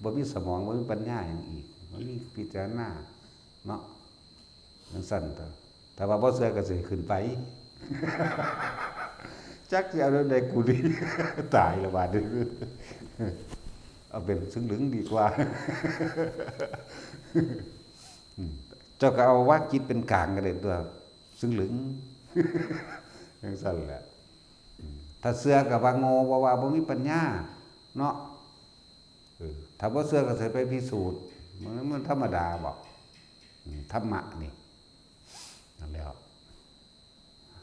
บ่มีสมองบ่มีปัญญาอย่างอีกบ่มีพิจารณาเนาะจังซั่นแต่ว่าบ่เสือก็สิขึ้นไปจักสิเอาได้กูดีตายแล้วบาดนี้เอาเป็นซึ่งหลึงดีกว่าเจ้าก็เอาว่าจิตเป็นกลางกันเลยตัวซึ่งหลึงจังซั่นแหละถ้าเสือกับว่าโง่ว่าบ่มีปัญญาเนาะถ้าบ่เสือก็สิไปพิสูจน์มันธรรมดาบ่ธรรมะนี่นั่นแล้ว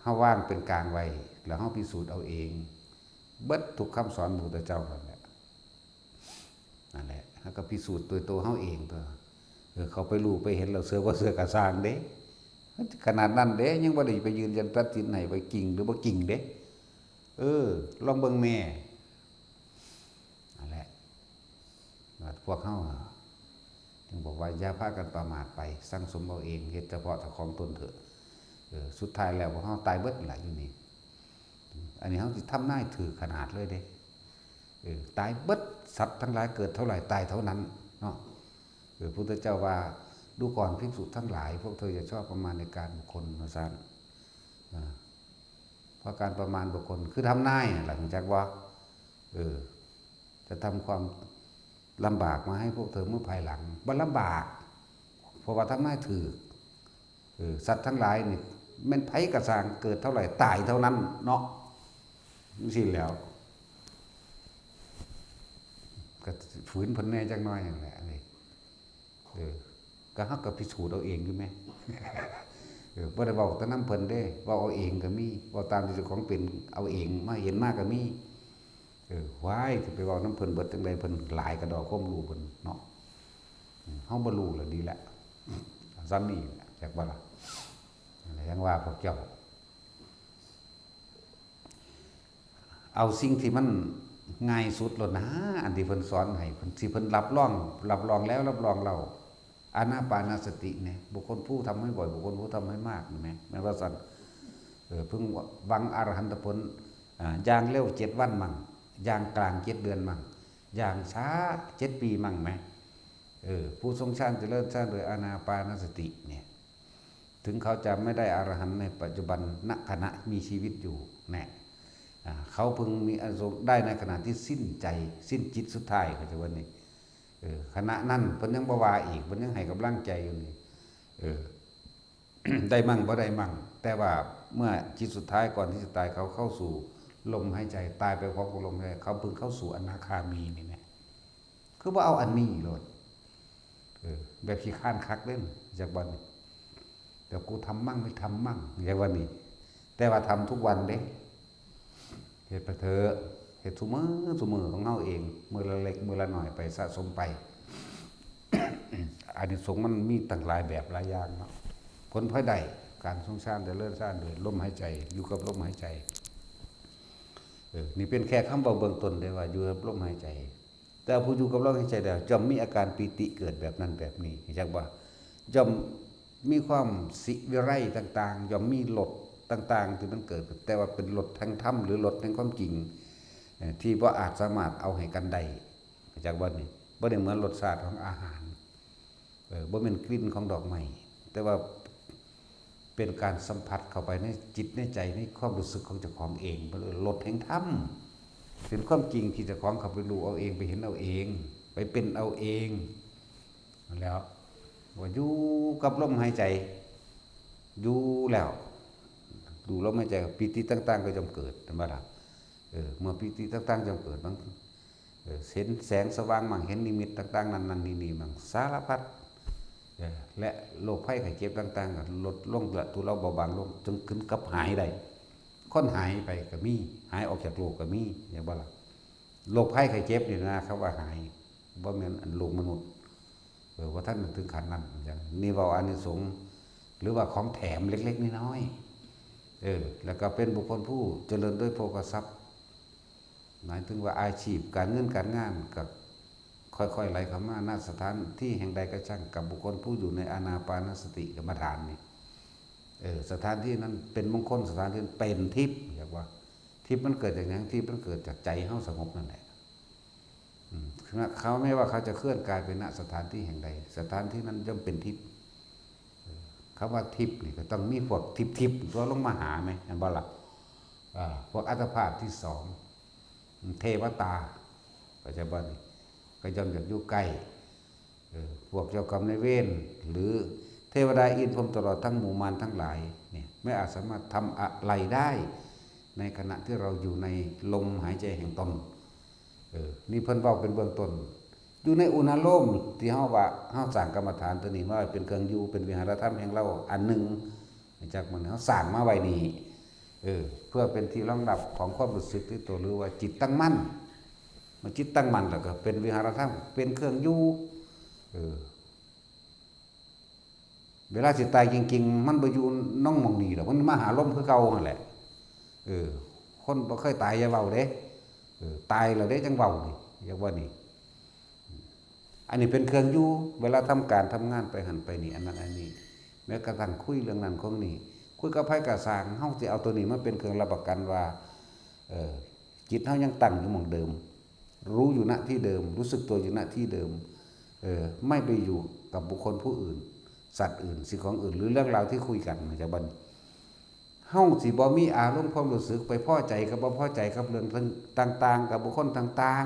เฮาว่างเป็นกลางไว้แล้วเฮาพิสูจน์เอาเองเบิดทุกคำสอนพระพุทธเจ้านั่นแหละเฮาก็พิสูจน์ตัวเฮาเองตัวเขาไปรู้ไปเห็นเราเสือว่าเสือกระสร้างเด้ขนาดนั้นเด้ยังบ่ได้ไปยืนยันตัดสินให้ไปกิ่งหรือบ่กิ่งเด้ลองเบิ่งแม่นั่นแหละพวกเฮาจึงบอกว่าอย่าพากันประมาทไปสั่งสมเอาเองเฮ็ดเฉพาะเจ้าของตนเถอะสุดท้ายแล้วพวกเฮาตายเบิดล่ะอยู่นี่อันนี้เฮาสิทำนายถือขนาดเลยเด้ตายเบิดสัตว์ทั้งหลายเกิดเท่าไหร่ตายเท่านั้นเนาะพระพุทธเจ้าว่าดูก่อนภิกษุทั้งหลายพวกเธออย่าชอบประมาณในการบุคคลว่าซั่นเพราะการประมาณบุคคลคือทำนายหลังจากว่าจะทำความลำบากมาให้พวกเธอเมื่อภายหลังบ่ลำบากเพราะว่าทำนายถือสัตว์ทั้งหลายนี่แม่นไผกระสร้างเกิดเท่าไหร่ตายเท่านั้นเนาะจังซี่แล้วก็ฝืนเพิ่นแน่จักหน่อยนั่นแหละนี่ก็เฮาก็พิสูจน์เอาเองอยู่แม่บ่ได้เว้าแต่นำเพิ่นเด้เว้าเอาเองก็มีเว้าตามที่เจ้าของเป็นเอาเองมาเห็นมาก็มีว้ายสิไปเว้านำเพิ่นเบิดจังได๋เพิ่นหลายกระดอกความรู้เพิ่นเนาะเฮาบ่รู้แล้วดีแล้วซ้ำนี่จักบ่ล่ะยังว่าพวกเจ้าเอาสิ่งที่มันง่ายสุดแล้วนะอันที่เพิ่นสอนให้เพิ่นสิเพิ่นรับรองแล้วรับรองเราอานาปานสติเนี่ยบุคคลผู้ทำให้บ่อยบุคคลผู้ทำให้มากแม่นว่าซั่นเพิ่งหวังอรหันตผลอย่างเร็ว7วันมั่งอย่างกลาง7เดือนมั่งอย่างช้า7ปีมั่งแม่ผู้ทรงฌานเจริญฌานโดยอานาปานสติเนี่ยถึงเขาจะไม่ได้อรหันต์ในปัจจุบันณขณะมีชีวิตอยู่แน่เขาพึงมีอารมณ์ได้ในขณะที่สิ้นใจสิ้นจิตสุดท้ายเขาจะว่านี่ขณะนั้นเพิ่นยังบ่ว่าอีกเพิ่นยังให้กำลังใจอยู่นี่ได้มั่งบ่ได้มั่งแต่ว่าเมื่อจิตสุดท้ายก่อนที่จะตายเขาเข้าสู่ลมหายใจตายไปพร้อมกับลมหายใจเขาพึงเข้าสู่อนาคามีนี่แหละคือบ่เอาอันนี้โลดแบบขี้ข้านคักเล่นจากวันนี้แต่กูทำมั่งไม่ทำมั่งอย่างวันนี้แต่ว่าทำทุกวันเด้เฮ็ดไปเถอะเฮ็ดซุมื้อของเฮาเองมื้อละเล็กมื้อละน้อยไปสะสมไป อานิสงส์มันมีตั้งหลายแบบหลายอย่างเนาะผลพลอยได้การทรงฌานเจริญฌานโดยลมหายใจอยู่กับลมหายใจนี่เป็นแค่คำเบาเบื้องต้นได้ว่าอยู่กับลมหายใจแต่ผู้อยู่กับลมหายใจแล้วย่อมมีอาการปีติเกิดแบบนั้นแบบนี้จักว่าย่อมมีความสิวิไลต่างๆย่อมมีรสต่างๆที่มันเกิดแต่ว่าเป็นรสแห่งธรรมหรือรสแห่งความจริงที่บ่อาจสามารถเอาให้กันได้จากว่านี่บ่ได้เหมือนรสชาติของอาหารบ่แม่นกลิ่นของดอกไม้แต่ว่าเป็นการสัมผัสเข้าไปในจิตในใจในความรู้สึกของเจ้าของเองบ่เลยรสแห่งธรรมเป็นความจริงที่เจ้าของเข้าไปรู้เอาเองไปเห็นเอาเองไปเป็นเอาเองแล้วว่าอยู่กับลมหายใจอยู่แล้วดูลมหายใจปิติต่างๆก็ย่อมเกิดธรรมดาเมื่อปิติต่างๆย่อมเกิดบางเห็นแสงสว่างมั่งเห็นนิมิตต่างๆนั่นนี่มั่งสารพัด และโรคภัยไข้เจ็บต่างๆก็ลดลงละทุเลาเบาบางลงจนถึงกับหายได้คนหายไปก็มีหายออกจากโรคก็มีอย่างบ่ล่ะโรคภัยไข้เจ็บนี่นะครับว่าหายบ่แม่นอันโรคมนุษย์ว่าท่านถึงขั้นนั้นอย่างนี่เว้าอานิสงส์หรือว่าของแถมเล็กๆน้อยๆแล้วก็เป็นบุคคลผู้เจริญด้วยโภคทรัพย์หมายถึงว่าอาชีพการเงินการงานกับค่อยๆไหลเข้ามาณสถานที่แห่งใดก็ช่างกับบุคคลผู้อยู่ในอานาปานสติกรรมฐานนี่สถานที่นั้นเป็นมงคลสถานที่เป็นทิพย์เรียกว่าทิพย์มันเกิดจากอย่างทิพย์มันเกิดจากใจเฮาสงบนั่นแหละเขาไม่ว่าเขาจะเคลื่อนกายไปณสถานที่แห่งใดสถานที่นั้นย่อมเป็นทิพย์คำว่าทิพย์นี่ก็ต้องมีพวกทิพย์ตัวลงมาหาไหมอันบ่ล่ะพวกอัตภาพที่สองเทวตาปัจจุบันก็ย่อมจะอยู่ใกล้พวกเจ้ากรรมนายเวรหรือเทวดาอินพรหมตลอดทั้งหมู่มารทั้งหลายเนี่ยไม่อาจสามารถทำอะไรได้ในขณะที่เราอยู่ในลมหายใจแห่งตนนี่เพิ่นเว้าเป็นเบื้องต้นอยู่ในอุณโลมที่เฮาว่าเฮาสร้างกรรมฐานตัวนี้ว่าเป็นเครื่องอยู่เป็นวิหารธรรมแห่งเราอันหนึ่งจากมันเฮาสร้างมาไว้นี่เพื่อเป็นที่รองรับของความรู้สึกที่ตัวหรือว่าจิตตั้งมั่นมันจิตตั้งมั่นแล้วก็เป็นวิหารธรรมเป็นเครื่องอยู่เวลาสิตายจริงๆมันบ่อยู่น้องมองนี่หรอกมันมาหาลมคือเก่านั่นแหละคนบ่เคยตายอย่าเว้าเด้ตายแล้วเด้จังเว้านี่อย่างว่านี่อันนี้เป็นเครื่องอยู่เวลาทำการทำงานไปหันไปนี่อันนั้นอันนี้แม้กระทั่งคุยเรื่องนั้นของนี่คุยกับไผกับสร้างเฮาสิเอาตัวนี้มาเป็นเครื่องรับประกันว่าจิตเฮายังตั้งอยู่หม่องเดิมรู้อยู่ณที่เดิมรู้สึกตัวอยู่ณที่เดิมไม่ไปอยู่กับบุคคลผู้อื่นสัตว์อื่นสิ่งของอื่นหรือเรื่องราวที่คุยกันจะบันเฮาสิบ่มีอารมณ์ความรู้สึกไปพอใจกับบ่พอใจกับเรื่องต่างๆกับบุคคลต่าง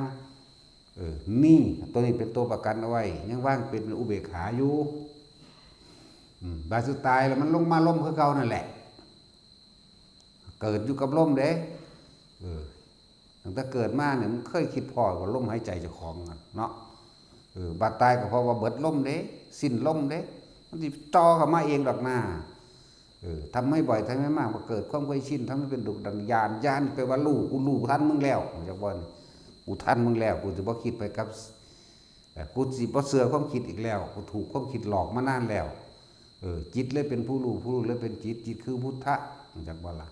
ๆนี่ตัวนี้เป็นตัวประกันเอาไว้ยังว่างเป็นอุเบกขาอยู่บาดสุดตายแล้วมันลงมาล้มคือเก่านั่นแหละเกิดอยู่กับลมเด้ตั้งแต่เกิดมาเนี่ยมันเคยคิดพอว่าลมหายใจเจ้าของเนาะบาดตายก็เพราะว่าเบิดลมเด้สิ้นลมเด้มันสิต่อเข้ามาเองดอกหน้าทำไม่บ่อยทำไม่มากก็เกิดความเคยชินทำให้เป็นดุดันญาณไปว่าลูกกูทันมึงแล้วจักบ่นกูทันมึงแล้วกูสิบ่คิดไปกับกูสิบ่เชื่อความคิดอีกแล้วกูถูกความคิดหลอกมานานแล้วจิตเลยเป็นผู้รู้เลยเป็นจิตคือพุทธะจักบ่ล่ะ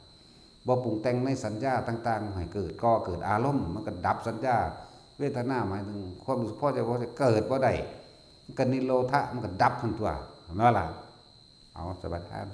บ่ปรุงแต่งในสัญญาต่างๆให้เกิดก็เกิดอารมณ์มันก็ดับสัญญาเวทนาหมายถึงความรู้สึกพอใจว่าจะเกิดบ่ได้ก็นิโรธะมันก็ดับทันตัวแม่นบ่ล่ะเอาสบายทาน